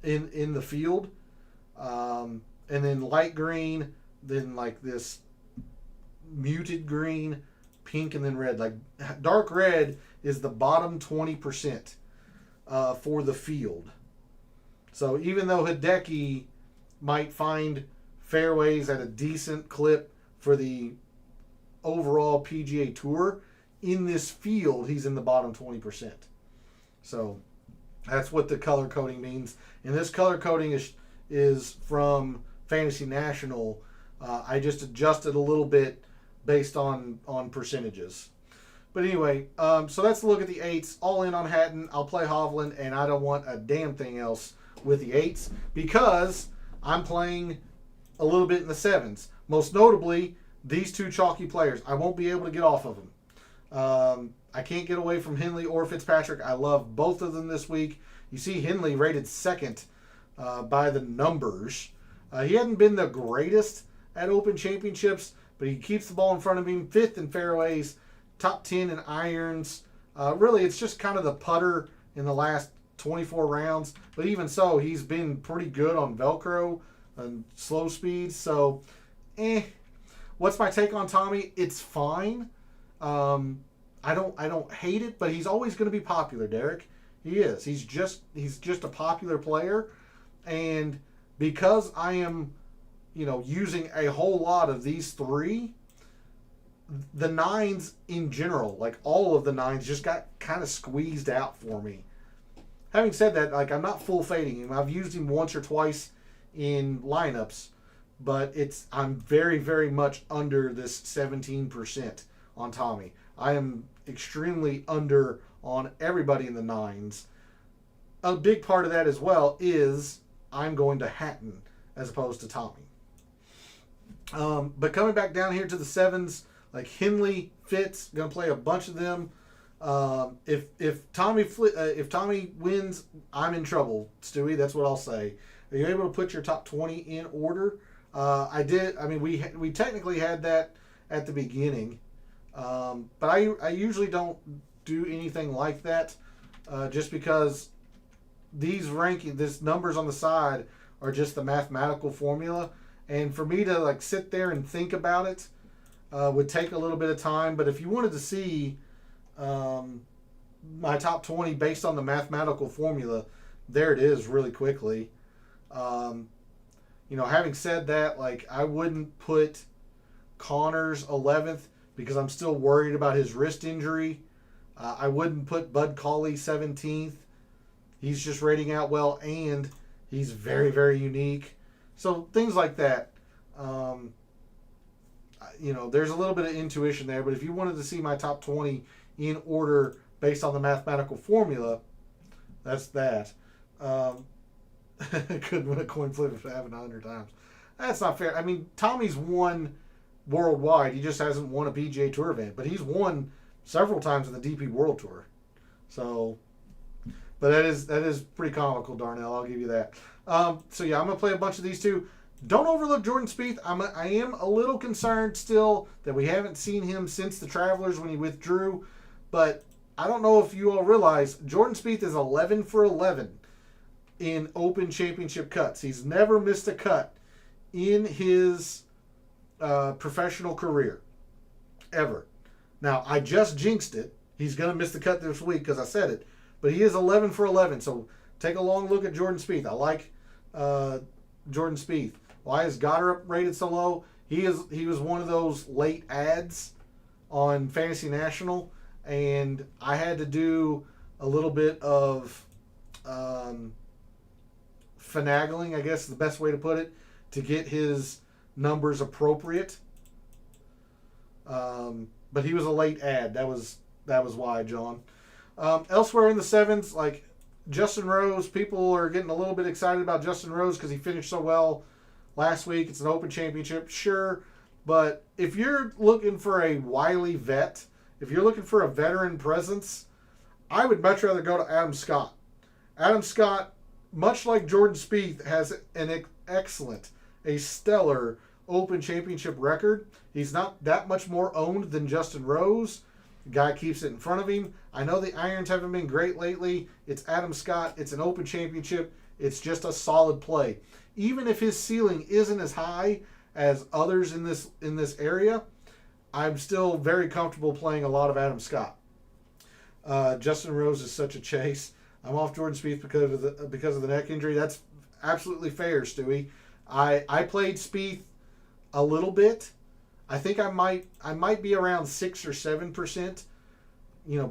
in the field. And then light green, then this muted green, pink, and then red. Dark red is the bottom 20% for the field. So even though Hideki might find fairways at a decent clip for the overall PGA Tour, in this field, he's in the bottom 20%. So that's what the color coding means. And this color coding is from Fantasy National. I just adjusted a little bit based on percentages. But anyway, so that's a look at the 8s. All in on Hatton. I'll play Hovland, and I don't want a damn thing else with the 8s because I'm playing a little bit in the 7s. Most notably, these 2 chalky players. I won't be able to get off of them. I can't get away from Henley or Fitzpatrick. I love both of them this week. You see Henley rated 2nd by the numbers. He hadn't been the greatest at Open Championships, but he keeps the ball in front of him. 5th in fairways, top 10 in irons. Really, it's just kind of the putter in the last 24 rounds. But even so, he's been pretty good on Velcro and slow speeds. So, what's my take on Tommy? It's fine. I don't hate it, but he's always going to be popular, Derek. He is. He's just a popular player, and because I am, using a whole lot of these 3, the 9s in general, all of the 9s, just got kind of squeezed out for me. Having said that, I'm not full fading him. I've used him once or twice in lineups, but I'm very, very much under this 17% on Tommy. I am extremely under on everybody in the 9s. A big part of that as well is I'm going to Hatton as opposed to Tommy. But coming back down here to the 7s, like Henley, Fitz, going to play a bunch of them. If Tommy wins, I'm in trouble, Stewie. That's what I'll say. Are you able to put your top 20 in order? I did. I mean, we technically had that at the beginning, but I usually don't do anything like that, just because these numbers on the side are just the mathematical formula, and for me to like sit there and think about it would take a little bit of time. But if you wanted to see my top 20 based on the mathematical formula, there it is really quickly. Having said that, like I wouldn't put Connors 11th because I'm still worried about his wrist injury. I wouldn't put Bud Cauley 17th. He's just rating out well, and he's very, very unique. So things like that. There's a little bit of intuition there, but if you wanted to see my top 20 in order based on the mathematical formula, that's that. Couldn't win a coin flip if it happened 100 times. That's not fair. I mean, Tommy's won worldwide. He just hasn't won a PGA Tour event, but he's won several times in the DP World Tour. So, but that is pretty comical, Darnell. I'll give you that. I'm gonna play a bunch of these two. Don't overlook Jordan Spieth. I am a little concerned still that we haven't seen him since the Travelers when he withdrew, but I don't know if you all realize Jordan Spieth is 11 for 11 in Open Championship cuts. He's never missed a cut in his professional career, ever. Now, I just jinxed it. He's going to miss the cut this week because I said it, but he is 11 for 11. So take a long look at Jordan Spieth. I like Jordan Spieth. Why is Goddard rated so low? He was one of those late ads on Fantasy National, and I had to do a little bit of finagling, I guess is the best way to put it, to get his numbers appropriate. But he was a late ad. That was why, John. Elsewhere in the 7s, like Justin Rose, people are getting a little bit excited about Justin Rose because he finished so well last week. It's an Open Championship, sure. But if you're looking for a wily vet, if you're looking for a veteran presence, I would much rather go to Adam Scott. Adam Scott, much like Jordan Spieth, has an excellent, a stellar Open Championship record. He's not that much more owned than Justin Rose. The guy keeps it in front of him. I know the irons haven't been great lately. It's Adam Scott. It's an Open Championship. It's just a solid play. Even if his ceiling isn't as high as others in this area, I'm still very comfortable playing a lot of Adam Scott. Justin Rose is such a chase. I'm off Jordan Spieth because of the neck injury. That's absolutely fair, Stewie. I played Spieth a little bit. I think I might be around 6 or 7%,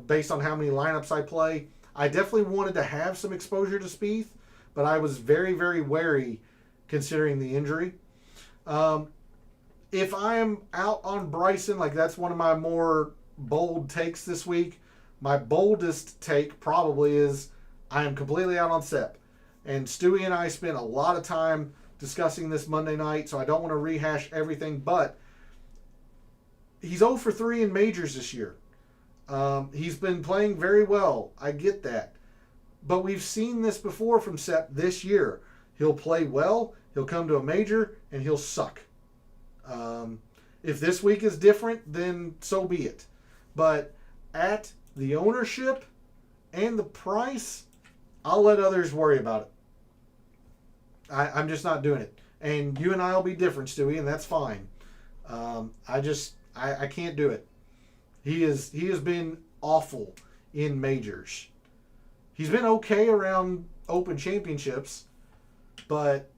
based on how many lineups I play. I definitely wanted to have some exposure to Spieth, but I was very, very wary considering the injury. If I am out on Bryson, like that's one of my more bold takes this week, my boldest take probably is I am completely out on Sepp. And Stewie and I spent a lot of time discussing this Monday night, so I don't want to rehash everything, but he's 0 for 3 in majors this year. He's been playing very well. I get that. But we've seen this before from Sepp this year. He'll play well, he'll come to a major, and he'll suck. If this week is different, then so be it. But at the ownership and the price, I'll let others worry about it. I'm just not doing it. And you and I will be different, Stewie, and that's fine. I can't do it. He has been awful in majors. He's been okay around Open Championships, but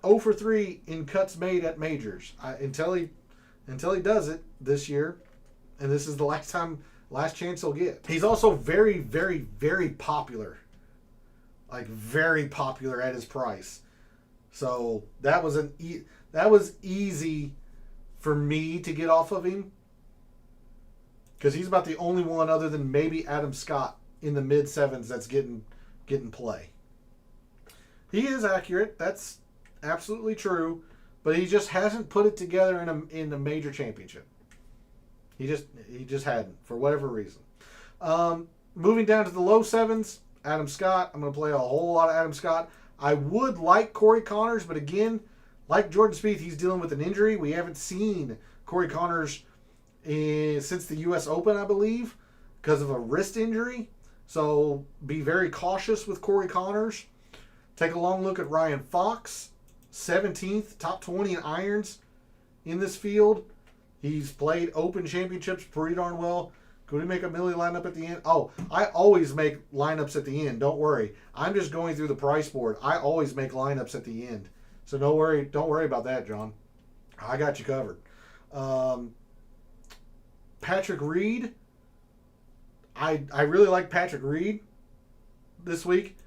0 for 3 in cuts made at majors. Until he does it this year, and this is the last chance he'll get. He's also very, very, very popular. Like very popular at his price. So that was easy for me to get off of him because he's about the only one other than maybe Adam Scott in the mid sevens that's getting play. He is accurate. That's absolutely true, but he just hasn't put it together in a major championship. He just hadn't, for whatever reason. Moving down to the low sevens, Adam Scott. I'm going to play a whole lot of Adam Scott. I would like Corey Connors, but again, like Jordan Spieth, he's dealing with an injury. We haven't seen Corey Connors since the U.S. Open, I believe, because of a wrist injury. So be very cautious with Corey Connors. Take a long look at Ryan Fox, 17th, top 20 in irons in this field. He's played Open Championships pretty darn well. Could we make a Millie lineup at the end? Oh, I always make lineups at the end. Don't worry. I'm just going through the price board. I always make lineups at the end. So don't worry about that, John. I got you covered. Patrick Reed. I really like Patrick Reed this week.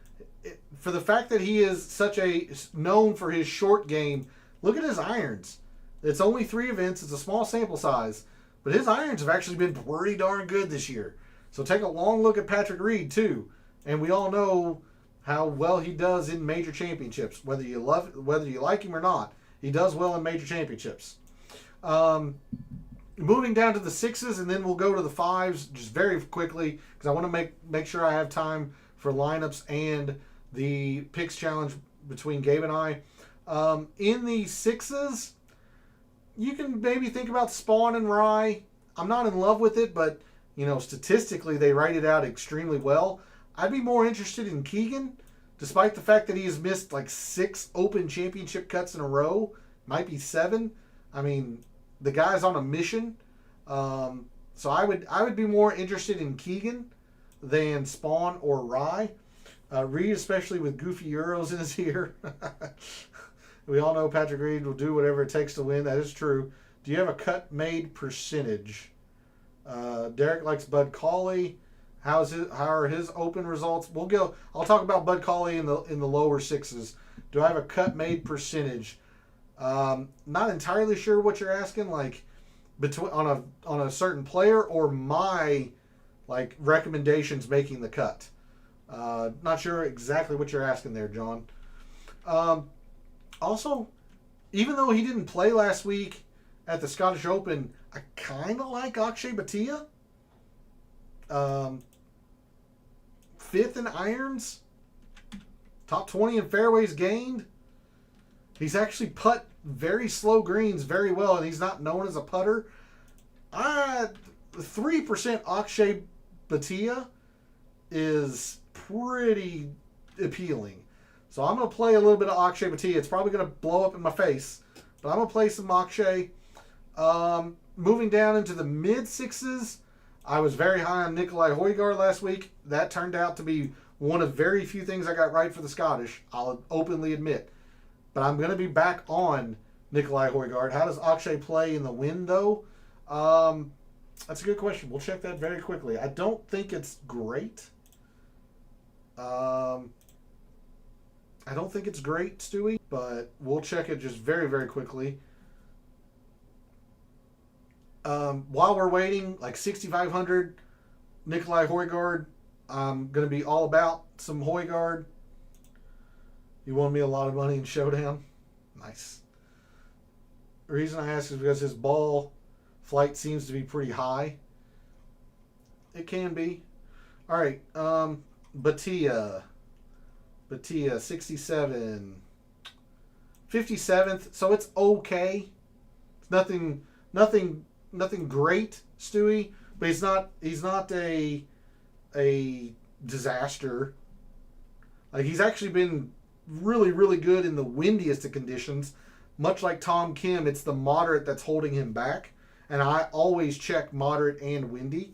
For the fact that he is known for his short game, look at his irons. It's only 3 events. It's a small sample size. But his irons have actually been pretty darn good this year. So take a long look at Patrick Reed, too. And we all know how well he does in major championships. Whether you like him or not, he does well in major championships. Moving down to the 6s, and then we'll go to the 5s just very quickly, because I want to make sure I have time for lineups and the picks challenge between Gabe and I. In the 6s, you can maybe think about Spawn and Rye. I'm not in love with it, but statistically they write it out extremely well. I'd be more interested in Keegan, despite the fact that he has missed like 6 Open Championship cuts in a row, might be 7. I mean, the guy's on a mission. So I would be more interested in Keegan than Spawn or Rye. Reed, especially with goofy Euros in his ear. We all know Patrick Reed will do whatever it takes to win. That is true. Do you have a cut made percentage? Derek likes Bud Cauley. How are his Open results? I'll talk about Bud Cauley in the lower 6s. Do I have a cut made percentage? Not entirely sure what you're asking. Like between on a certain player or my recommendations making the cut. Not sure exactly what you're asking there, John. Also, even though he didn't play last week at the Scottish Open, I kind of like Akshay Bhatia. 5th in irons. Top 20 in fairways gained. He's actually putt very slow greens very well, and he's not known as a putter. 3% Akshay Bhatia is pretty appealing. So I'm going to play a little bit of Akshay Bhatia. It's probably going to blow up in my face, but I'm going to play some Akshay. Moving down into the mid-6s, I was very high on Nikolai Højgaard last week. That turned out to be one of very few things I got right for the Scottish, I'll openly admit. But I'm going to be back on Nikolai Højgaard. How does Akshay play in the wind, though? That's a good question. We'll check that very quickly. I don't think it's great. I don't think it's great, Stewie, but we'll check it just very, very quickly. While we're waiting, 6,500, Nikolai Højgaard. I'm going to be all about some Højgaard. You won me a lot of money in Showdown. Nice. The reason I ask is because his ball flight seems to be pretty high. It can be. All right. Bhatia, 67. 57th, so it's okay. It's nothing great, Stewie, but he's not a disaster. He's actually been really, really good in the windiest of conditions. Much like Tom Kim, it's the moderate that's holding him back. And I always check moderate and windy.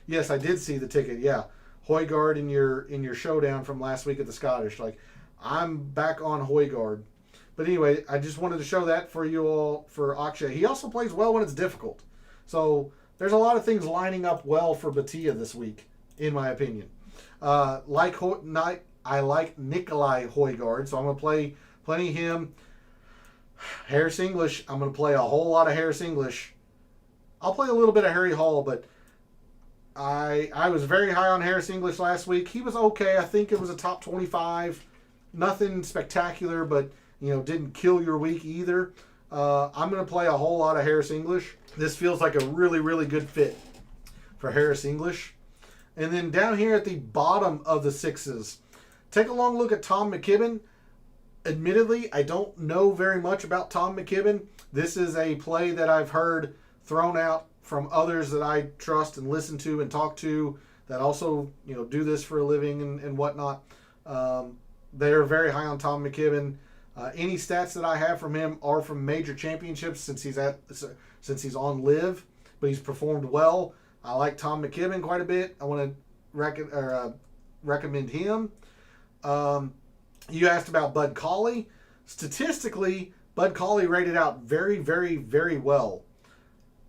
Yes, I did see the ticket. Yeah, Højgaard in your showdown from last week at the Scottish. I'm back on Højgaard. But anyway, I just wanted to show that for you all for Akshay. He also plays well when it's difficult. So there's a lot of things lining up well for Bhatia this week, in my opinion. I like Nikolai Højgaard, so I'm going to play plenty of him. Harris English, I'm going to play a whole lot of Harris English. I'll play a little bit of Harry Hall, but I was very high on Harris English last week. He was okay. I think it was a top 25. Nothing spectacular, but didn't kill your week either. I'm going to play a whole lot of Harris English. This feels like a really, really good fit for Harris English. And then down here at the bottom of the sixes, take a long look at Tom McKibben. Admittedly, I don't know very much about Tom McKibben. This is a play that I've heard thrown out from others that I trust and listen to and talk to that also do this for a living and whatnot. They're very high on Tom McKibben. Any stats that I have from him are from major championships since he's on live, but he's performed well. I like Tom McKibben quite a bit. I want to recommend him. You asked about Bud Cauley. Statistically, Bud Cauley rated out very, very, very well.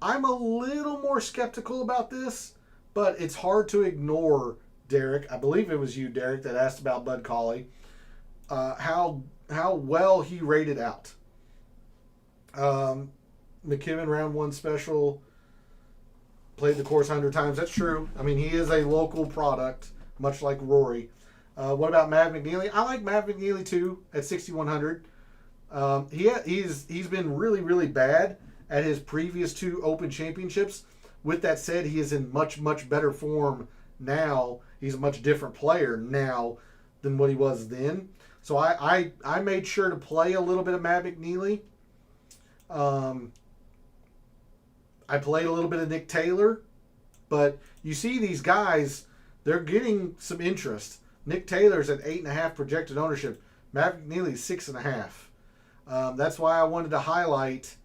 I'm a little more skeptical about this, but it's hard to ignore, Derek. I believe it was you, Derek, that asked about Bud Cauley. How well he rated out. McKibben round one special, played the course 100 times. That's true. I mean, he is a local product, much like Rory. What about Mav McNeely? I like Mav McNeely too at 6,100. He's been really, really bad at his previous two Open Championships. With that said, he is in much, much better form now. He's a much different player now than what he was then. So I made sure to play a little bit of Matt McNeely. I played a little bit of Nick Taylor. But you see these guys, they're getting some interest. Nick Taylor's at 8.5 projected ownership. Matt McNeely's 6.5. That's why I wanted to highlight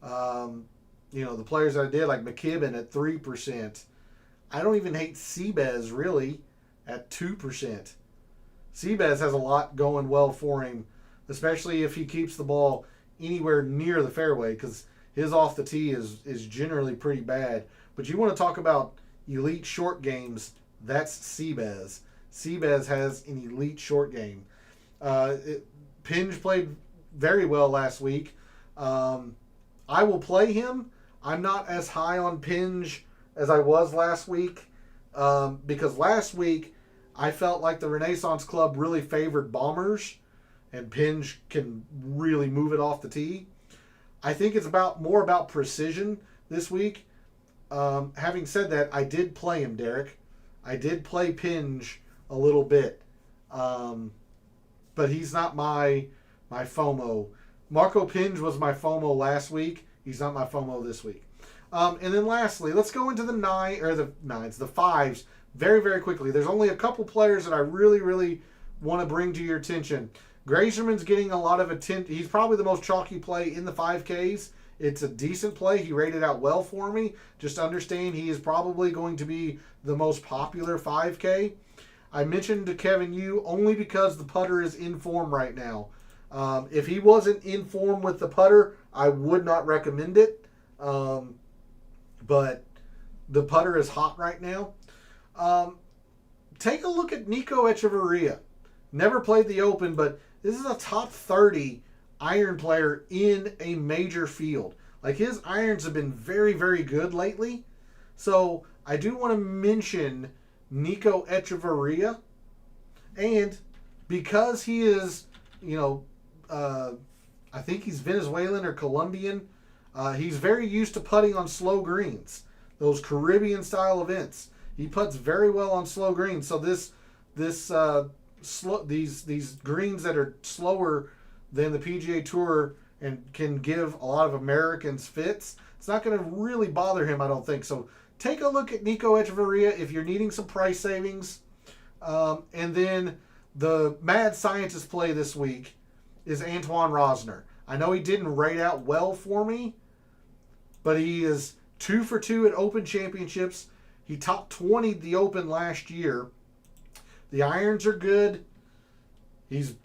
the players that I did, like McKibben at 3%. I don't even hate Seabez really at 2%. Seabez has a lot going well for him, especially if he keeps the ball anywhere near the fairway, because his off the tee is generally pretty bad. But you want to talk about elite short games, that's Seabez. Seabez has an elite short game. Pinge played very well last week. I will play him. I'm not as high on Pinge as I was last week because last week I felt like the Renaissance Club really favored bombers, and Pinge can really move it off the tee. I think it's more about precision this week. Having said that, I did play him, Derek. I did play Pinge a little bit, but he's not my FOMO. Marco Pinge was my FOMO last week. He's not my FOMO this week. And then lastly, let's go into the fives very, very quickly. There's only a couple players that I really, really want to bring to your attention. Grazerman's getting a lot of attention. He's probably the most chalky play in the 5Ks. It's a decent play. He rated out well for me. Just understand he is probably going to be the most popular 5K. I mentioned to Kevin Yu only because the putter is in form right now. If he wasn't in form with the putter, I would not recommend it. But the putter is hot right now. Take a look at Nico Echeverria. Never played the Open, but this is a top 30 iron player in a major field. Like, his irons have been very, very good lately. So I do want to mention Nico Echeverria. And because he is, I think he's Venezuelan or Colombian, he's very used to putting on slow greens, those Caribbean style events. He putts very well on slow greens. So these greens that are slower than the PGA Tour and can give a lot of Americans fits, it's not going to really bother him, I don't think. So take a look at Nico Echeverria if you're needing some price savings. And then the mad scientist play this week is Antoine Rosner. I know he didn't rate out well for me, but he is 2 for 2 at Open Championships. He top 20'd the Open last year. The irons are good. He's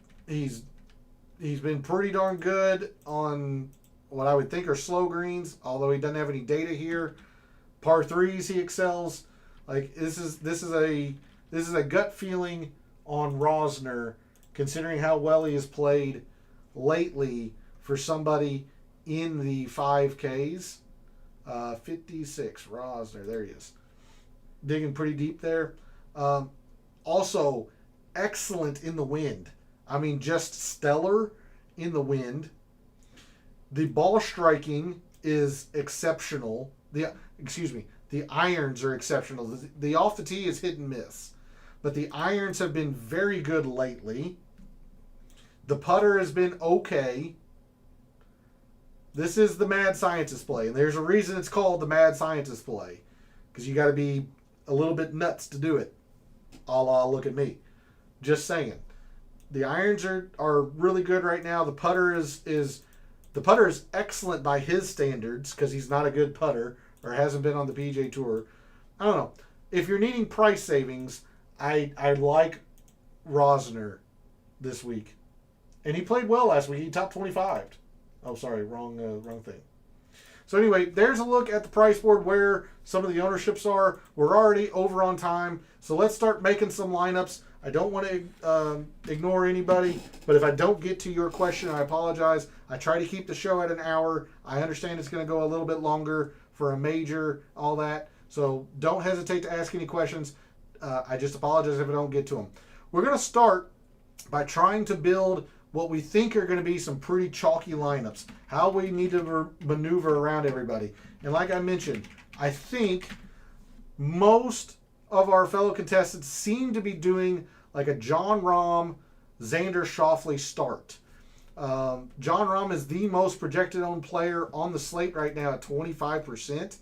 been pretty darn good on what I would think are slow greens, although he doesn't have any data here. Par threes he excels. Like, this is a gut feeling on Rosner, considering how well he has played lately for somebody in the 5Ks. 56, Rosner, there he is. digging pretty deep there. Also, excellent in the wind. I mean, just stellar in the wind. The ball striking is exceptional. The irons are exceptional. The off the tee is hit and miss, but the irons have been very good lately. The putter has been okay. This is the mad scientist play, and there's a reason it's called the mad scientist play, because you got to be a little bit nuts to do it. A la look at me. Just saying. The irons are really good right now. The putter is excellent by his standards, because he's not a good putter or hasn't been on the PGA Tour. I don't know. If you're needing price savings, I like Rosner this week. And he played well last week. He topped 25. Oh, sorry, wrong thing. So anyway, there's a look at the price board where some of the ownerships are. We're already over on time, so let's start making some lineups. I don't want to ignore anybody, but if I don't get to your question, I apologize. I try to keep the show at an hour. I understand it's going to go a little bit longer for a major, all that. So don't hesitate to ask any questions. I just apologize if I don't get to them. We're going to start by trying to build what we think are going to be some pretty chalky lineups. How we need to maneuver around everybody. And like I mentioned, I think most of our fellow contestants seem to be doing like a Jon Rahm, Xander Schauffele start. Jon Rahm is the most projected owned player on the slate right now at 25%.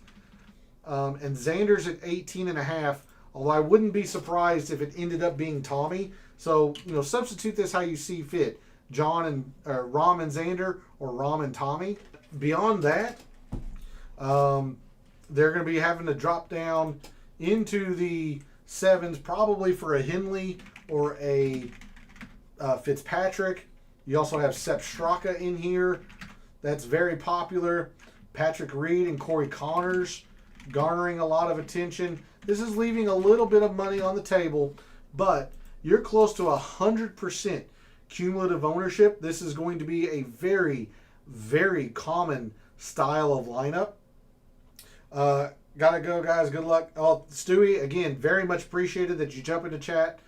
And Xander's at 18.5%, although I wouldn't be surprised if it ended up being Tommy. So, substitute this how you see fit. Rahm and Xander, or Rahm and Tommy. Beyond that, they're going to be having to drop down into the sevens, probably for a Henley or a Fitzpatrick. You also have Sepp Straka in here. That's very popular. Patrick Reed and Corey Connors garnering a lot of attention. This is leaving a little bit of money on the table, but you're close to 100% cumulative ownership. This is going to be a very, very common style of lineup. Gotta go, guys. Good luck. Oh, Stewie, again, very much appreciated that you jump into chat.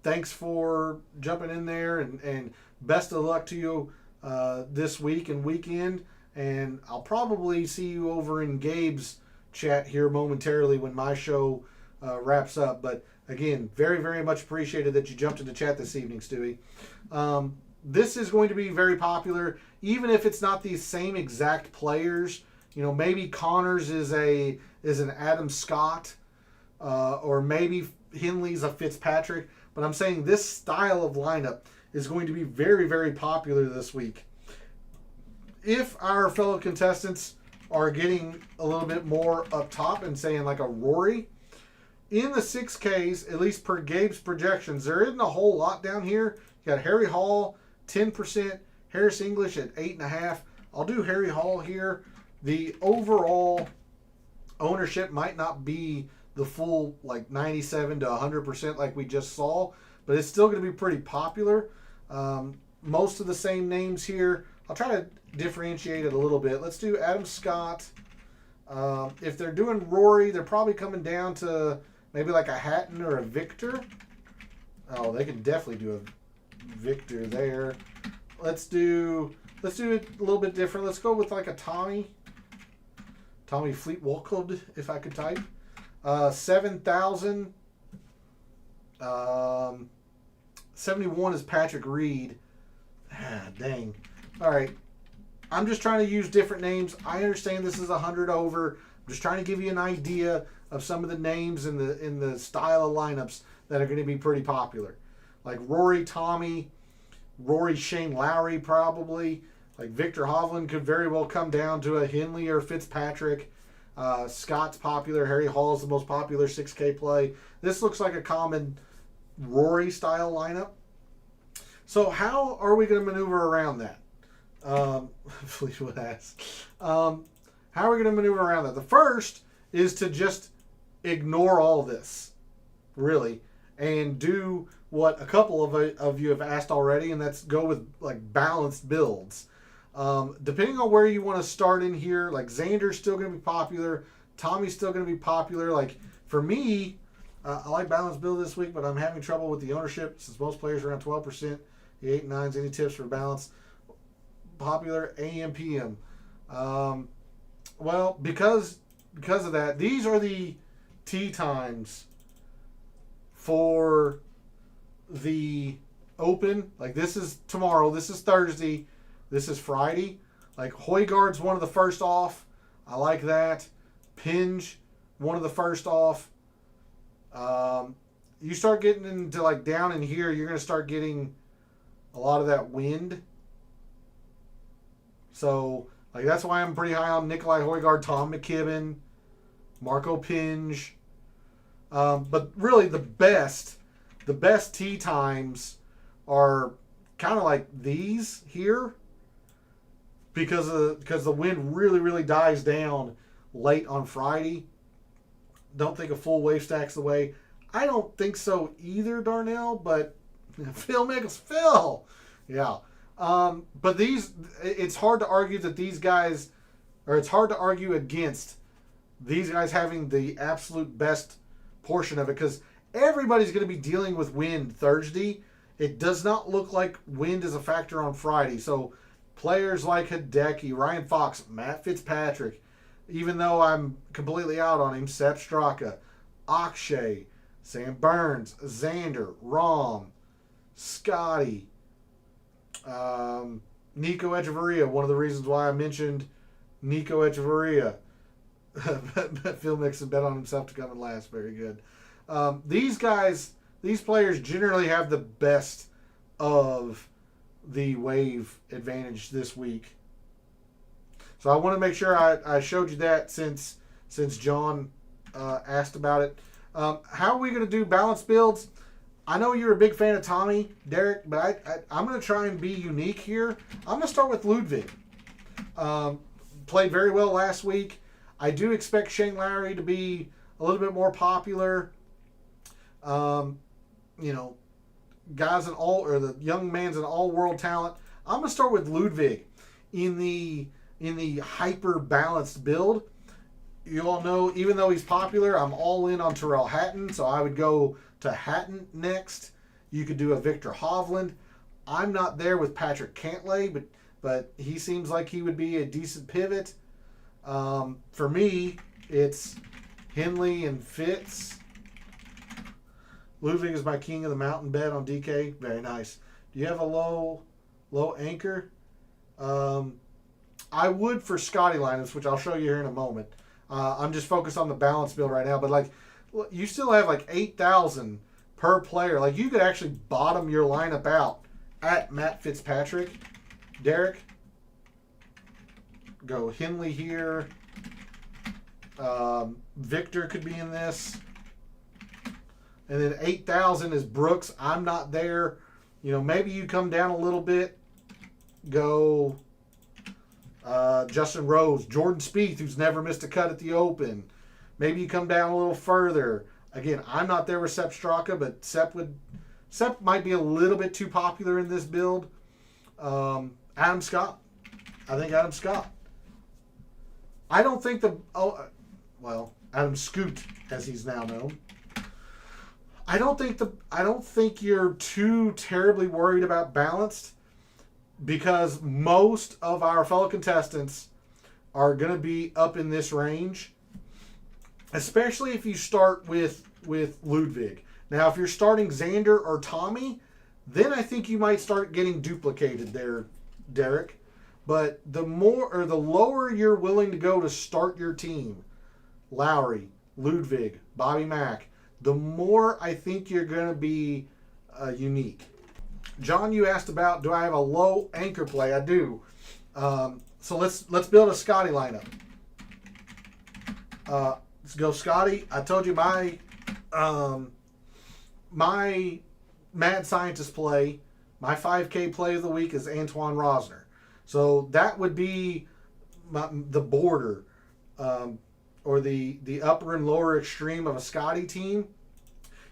Thanks for jumping in there, and best of luck to you this week and weekend. And I'll probably see you over in Gabe's chat here momentarily when my show wraps up. But again, very, very much appreciated that you jumped into chat this evening, Stewie. This is going to be very popular, even if it's not these same exact players. Maybe Connors is an Adam Scott, or maybe Henley's a Fitzpatrick. But I'm saying this style of lineup is going to be very, very popular this week. If our fellow contestants are getting a little bit more up top and saying like a Rory, in the 6Ks, at least per Gabe's projections, there isn't a whole lot down here. You got Harry Hall, 10%, Harris English at 8.5%. I'll do Harry Hall here. The overall ownership might not be the full like 97 to 100% like we just saw, but it's still going to be pretty popular. Most of the same names here. I'll try to differentiate it a little bit. Let's do Adam Scott. If they're doing Rory, they're probably coming down to maybe like a Hatton or a Victor. Oh, they can definitely do a Victor there. Let's do it a little bit different. Let's go with like a Tommy Fleet Walcott, if I could type. 7,000. 71 is Patrick Reed. Dang. All right. I'm just trying to use different names. I understand this is 100 over. I'm just trying to give you an idea of some of the names in the style of lineups that are going to be pretty popular. Like Rory, Tommy, Rory, Shane Lowry probably. Like Victor Hovland could very well come down to a Henley or Fitzpatrick. Scott's popular. Harry Hall's the most popular 6K play. This looks like a common Rory style lineup. So how are we going to maneuver around that? Fleetwood asks. How are we going to maneuver around that? The first is to just ignore all this, really, and do what a couple of you have asked already, and that's go with like balanced builds. Depending on where you want to start in here, like Xander's still going to be popular, Tommy's still going to be popular. Like For me, I like balanced build this week, but I'm having trouble with the ownership since most players are around 12%. The 8 and 9s, any tips for balance? Popular AM PM. Well, because of that, these are the tee times for the Open. Like, this is tomorrow, this is Thursday, this is Friday. Like, Højgaard's one of the first off. I like that. Pinge, one of the first off. You start getting into, like, down in here, you're going to start getting a lot of that wind. So, like, that's why I'm pretty high on Nikolai Højgaard, Tom McKibben, Marco Pinge. But really, the best tee times are kind of like these here, because the wind really dies down late on Friday. Don't think a full wave stack's the way. I don't think so either, Darnell. But Phil Mickelson, Phil, yeah. But it's hard to argue that these guys, or it's hard to argue against these guys having the absolute best portion of it, because everybody's going to be dealing with wind Thursday. It does not look like wind is a factor on Friday. So players like Hideki, Ryan Fox, Matt Fitzpatrick, even though I'm completely out on him, Sepp Straka, Akshay, Sam Burns, Xander, Rahm, Scotty, Nico Echeverria. One of the reasons why I mentioned Nico Echeverria. Phil Mickelson bet on himself to come in last. Very good. These players generally have the best of the wave advantage this week. So I want to make sure I showed you that since John asked about it. How are we going to do balanced builds? I know you're a big fan of Tommy, Derek, but I'm going to try and be unique here. I'm going to start with Ludwig. Played very well last week. I do expect Shane Lowry to be a little bit more popular. Guys the young man's an all-world talent. I'm gonna start with Ludwig in the hyper balanced build. You all know, even though he's popular, I'm all in on Tyrrell Hatton, so I would go to Hatton next. You could do a Victor Hovland. I'm not there with Patrick Cantlay, but he seems like he would be a decent pivot. For me, it's Henley and Fitz. Ludwig is my king of the mountain bet on DK. Very nice. Do you have a low anchor? I would for Scotty lineups, which I'll show you here in a moment. I'm just focused on the balance build right now. But like, you still have like 8,000 per player. Like, you could actually bottom your lineup out at Matt Fitzpatrick. Derek, go Henley here. Victor could be in this. And then 8,000 is Brooks. I'm not there. Maybe you come down a little bit. Go Justin Rose, Jordan Spieth, who's never missed a cut at the Open. Maybe you come down a little further. Again, I'm not there with Sepp Straka, but Sepp might be a little bit too popular in this build. Adam Scott. I think Adam Scott. I don't think Adam Scoot, as he's now known. I don't think you're too terribly worried about balanced, because most of our fellow contestants are going to be up in this range, especially if you start with Ludwig. Now, if you're starting Xander or Tommy, then I think you might start getting duplicated there, Derek. But the lower you're willing to go to start your team, Lowry, Ludwig, Bobby Mack, the more I think you're going to be unique. John, you asked about, do I have a low anchor play? I do. So let's build a Scotty lineup. Let's go Scotty. I told you my mad scientist play, my 5K play of the week is Antoine Rosner. So that would be the border, or the upper and lower extreme of a Scotty team.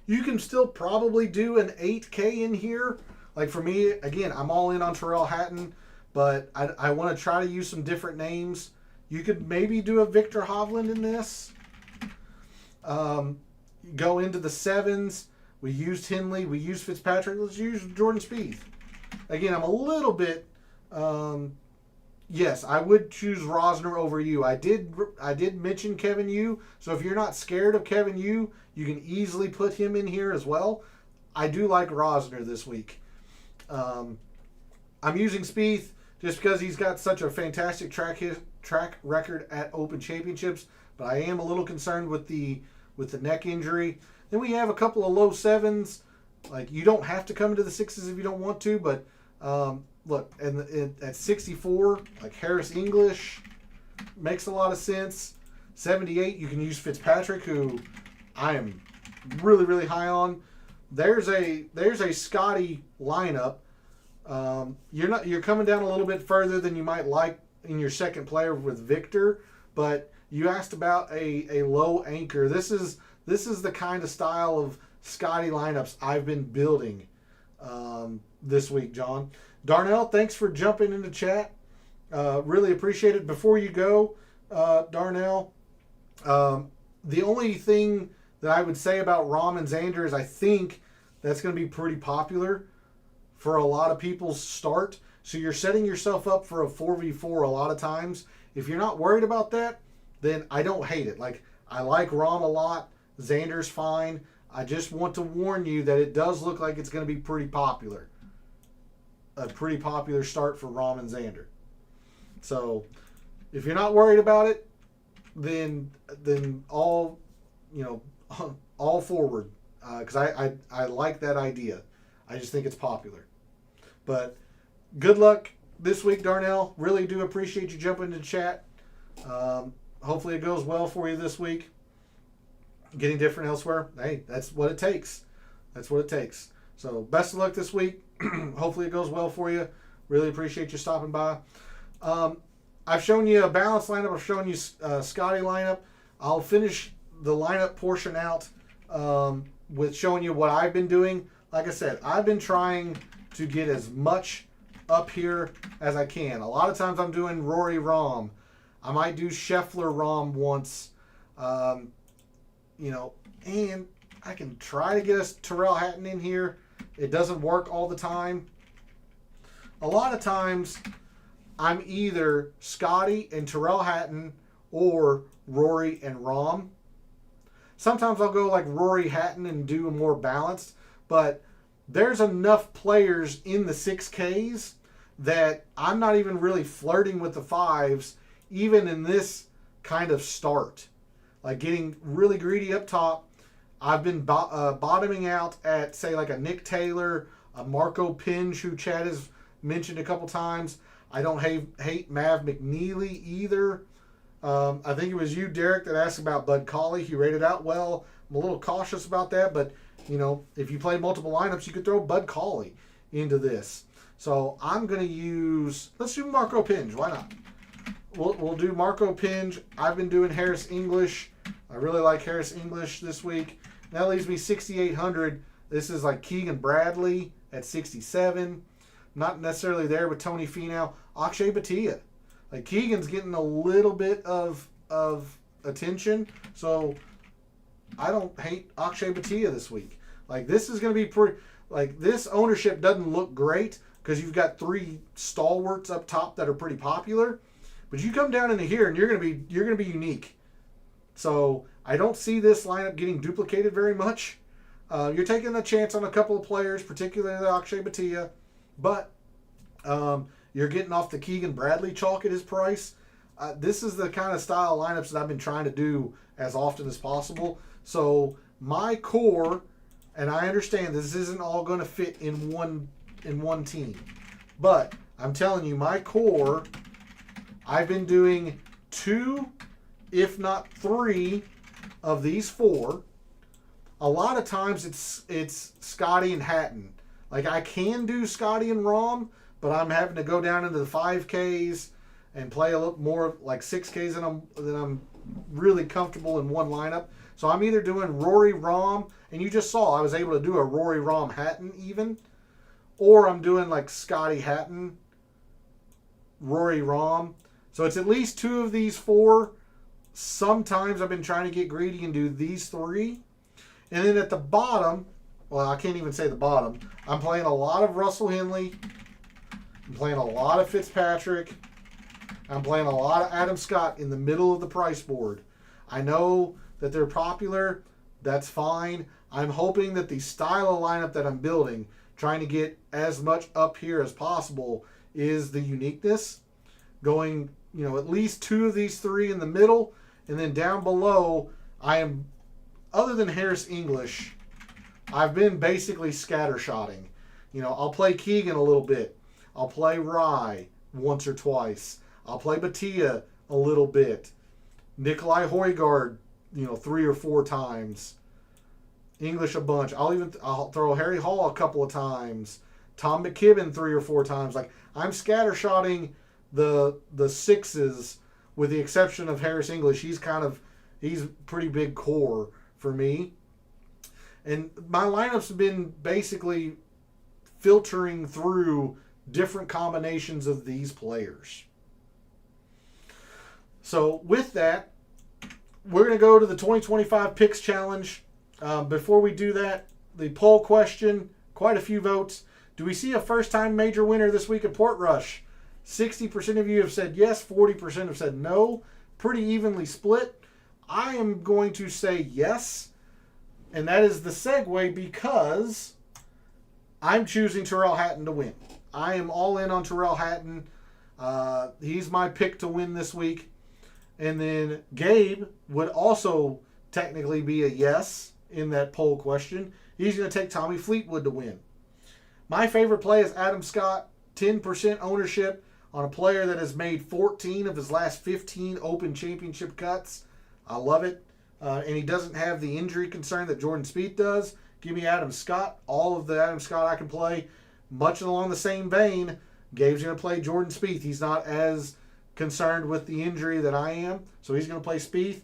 You can still probably do an 8K in here. Like, for me, again, I'm all in on Tyrrell Hatton, but I want to try to use some different names. You could maybe do a Victor Hovland in this. go into the sevens. We used Henley. We used Fitzpatrick. Let's use Jordan Spieth. Again, I'm a little bit. Yes, I would choose Rosner over you. I did mention Kevin Yu. So if you're not scared of Kevin Yu, you can easily put him in here as well. I do like Rosner this week. I'm using Spieth just because he's got such a fantastic track record at Open Championships. But I am a little concerned with the neck injury. Then we have a couple of low sevens. Like, you don't have to come into the sixes if you don't want to, but look, at 64, like Harris English makes a lot of sense. 78, you can use Fitzpatrick, who I am really, really high on. There's a Scotty lineup. You're coming down a little bit further than you might like in your second player with Victor, but you asked about a low anchor. This is the kind of style of Scotty lineups I've been building this week, John. Darnell, thanks for jumping into chat. Really appreciate it. Before you go, Darnell, the only thing that I would say about Rahm and Xander is I think that's going to be pretty popular for a lot of people's start. So you're setting yourself up for a 4v4 a lot of times. If you're not worried about that, then I don't hate it. Like, I like Rahm a lot. Xander's fine. I just want to warn you that it does look like it's going to be pretty popular. A pretty popular start for Rahm and Xander. So if you're not worried about it, then all forward, because I like that idea. I just think it's popular. But good luck this week, Darnell. Really do appreciate you jumping into chat. Hopefully it goes well for you this week. Getting different elsewhere, hey, that's what it takes. That's what it takes. So best of luck this week. Hopefully it goes well for you. Really appreciate you stopping by. I've shown you a balanced lineup. I've shown you Scotty lineup. I'll finish the lineup portion out with showing you what I've been doing. Like I said, I've been trying to get as much up here as I can. A lot of times I'm doing Rory Rahm. I might do Scheffler Rahm once. And I can try to get us Tyrrell Hatton in here. It doesn't work all the time. A lot of times, I'm either Scotty and Tyrrell Hatton or Rory and Rahm. Sometimes I'll go like Rory Hatton and do a more balanced, but there's enough players in the 6Ks that I'm not even really flirting with the fives, even in this kind of start. Like getting really greedy up top. I've been bottoming out at, say, like a Nick Taylor, a Marco Pinge, who Chad has mentioned a couple times. I don't hate Mav McNeely either. I think it was you, Derek, that asked about Bud Cauley. He rated out well. I'm a little cautious about that, but, if you play multiple lineups, you could throw Bud Cauley into this. So I'm going to use, let's do Marco Pinge. Why not? We'll do Marco Pinge. I've been doing Harris English. I really like Harris English this week. That leaves me 6,800. This is like Keegan Bradley at 67. Not necessarily there with Tony Finau. Akshay Bhatia. Like, Keegan's getting a little bit of attention. So I don't hate Akshay Bhatia this week. Like, this is going to be pretty. Like, this ownership doesn't look great because you've got three stalwarts up top that are pretty popular. But you come down into here and you're going to be unique. So I don't see this lineup getting duplicated very much. You're taking a chance on a couple of players, particularly Akshay Bhatia, but you're getting off the Keegan Bradley chalk at his price. This is the kind of style of lineups that I've been trying to do as often as possible. So my core, and I understand this isn't all going to fit in one team, but I'm telling you, my core, I've been doing 2, if not 3, of these 4. A lot of times it's Scotty and Hatton. Like, I can do Scotty and Rahm, but I'm having to go down into the 5Ks and play a little more like 6Ks than I'm really comfortable in one lineup. So I'm either doing Rory Rahm, and you just saw I was able to do a Rory Rahm Hatton even, or I'm doing like Scotty Hatton, Rory Rahm. So it's at least 2 of these 4. Sometimes I've been trying to get greedy and do these 3. And then at the bottom, well, I can't even say the bottom. I'm playing a lot of Russell Henley. I'm playing a lot of Fitzpatrick. I'm playing a lot of Adam Scott in the middle of the price board. I know that they're popular. That's fine. I'm hoping that the style of lineup that I'm building, trying to get as much up here as possible, is the uniqueness. Going, at least 2 of these 3 in the middle. And then down below, I am, other than Harris English, I've been basically scattershotting. I'll play Keegan a little bit. I'll play Rye once or twice. I'll play Batia a little bit. Nikolai Højgaard, 3 or 4 times. English a bunch. I'll throw Harry Hall a couple of times. Tom McKibben 3 or 4 times. Like, I'm scattershotting the 6s with the exception of Harris English. He's pretty big core for me. And my lineups have been basically filtering through different combinations of these players. So with that, we're going to go to the 2025 Picks Challenge. Before we do that, the poll question, quite a few votes. Do we see a first-time major winner this week at Portrush? 60% of you have said yes, 40% have said no. Pretty evenly split. I am going to say yes, and that is the segue because I'm choosing Tyrrell Hatton to win. I am all in on Tyrrell Hatton. He's my pick to win this week. And then Gabe would also technically be a yes in that poll question. He's going to take Tommy Fleetwood to win. My favorite play is Adam Scott, 10% ownership on a player that has made 14 of his last 15 Open Championship cuts. I love it. And he doesn't have the injury concern that Jordan Spieth does. Give me Adam Scott. All of the Adam Scott I can play. Much along the same vein, Gabe's going to play Jordan Spieth. He's not as concerned with the injury that I am, so he's going to play Spieth.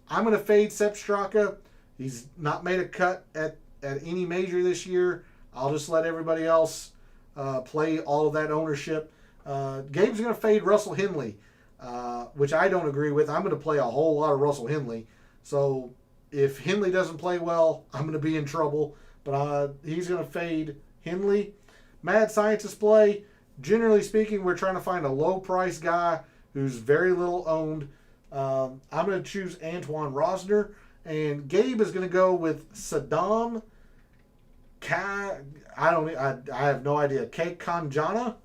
I'm going to fade Sepp Straka. He's not made a cut at any major this year. I'll just let everybody else play all of that ownership. Gabe's going to fade Russell Henley, which I don't agree with. I'm going to play a whole lot of Russell Henley. So if Henley doesn't play well, I'm going to be in trouble. But he's going to fade Henley. Mad Scientist play. Generally speaking, we're trying to find a low-price guy who's very little owned. I'm going to choose Antoine Rosner. And Gabe is going to go with Saddam I have no idea. K. Kanjana.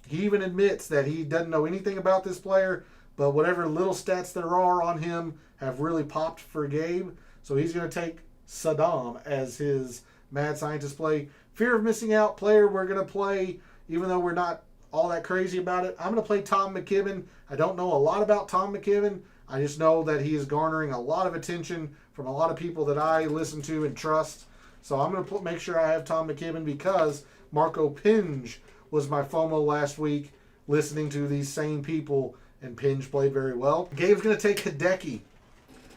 He even admits that he doesn't know anything about this player, but whatever little stats there are on him have really popped for Gabe. So he's going to take Saddam as his Mad Scientist play. Fear of missing out player we're going to play, even though we're not all that crazy about it. I'm going to play Tom McKibben. I don't know a lot about Tom McKibben. I just know that he is garnering a lot of attention from a lot of people that I listen to and trust. So I'm going to make sure I have Tom McKibben because Marco Pinge was my FOMO last week listening to these same people, and Pinge played very well. Gabe's going to take Hideki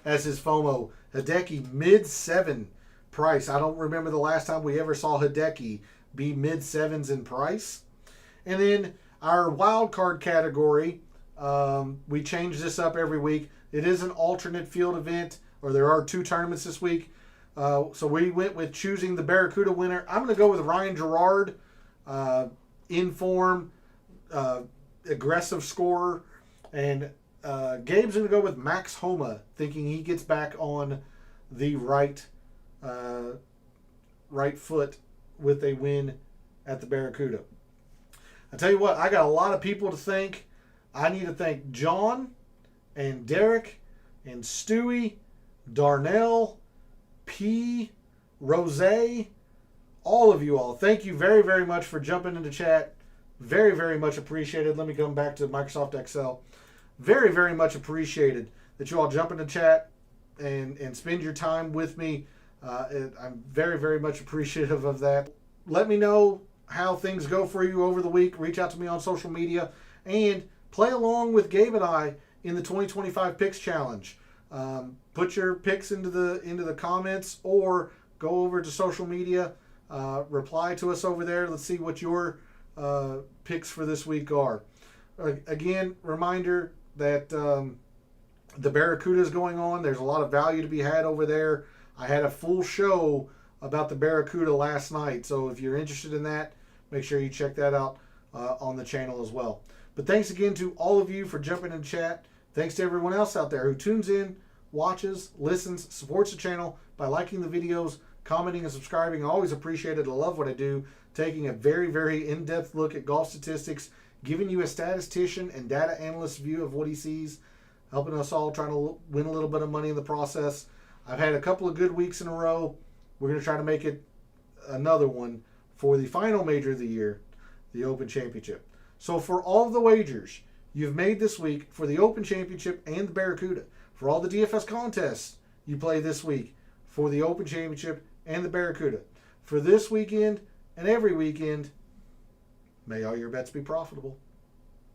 as his FOMO. Hideki, mid-7 price. I don't remember the last time we ever saw Hideki be mid-7s in price. And then our wild card category, we change this up every week. It is an alternate field event, or there are 2 tournaments this week. So we went with choosing the Barracuda winner. I'm going to go with Ryan Gerard, in form, aggressive scorer. And Gabe's going to go with Max Homa, thinking he gets back on the right foot with a win at the Barracuda. I tell you what, I got a lot of people to thank. I need to thank John and Derek and Stewie, Darnell, P, Rose, all of you all. Thank you very, very much for jumping into chat. Very, very much appreciated. Let me come back to Microsoft Excel. Very, very much appreciated that you all jump into chat and spend your time with me. I'm very, very much appreciative of that. Let me know how things go for you over the week. Reach out to me on social media and play along with Gabe and I in the 2025 Picks Challenge. Put your picks into the comments or go over to social media. Reply to us over there. Let's see what your picks for this week are. Again, reminder that the Barracuda is going on. There's a lot of value to be had over there. I had a full show about the Barracuda last night. So if you're interested in that, make sure you check that out on the channel as well. But thanks again to all of you for jumping in chat. Thanks to everyone else out there who tunes in, watches, listens, supports the channel by liking the videos, commenting, and subscribing. I always appreciate it. I love what I do. Taking a very, very in-depth look at golf statistics, giving you a statistician and data analyst view of what he sees, helping us all trying to win a little bit of money in the process. I've had a couple of good weeks in a row. We're going to try to make it another one for the final major of the year, the Open Championship. So for all of the wagers you've made this week for the Open Championship and the Barracuda, for all the DFS contests you play this week for the Open Championship and the Barracuda, for this weekend and every weekend, may all your bets be profitable.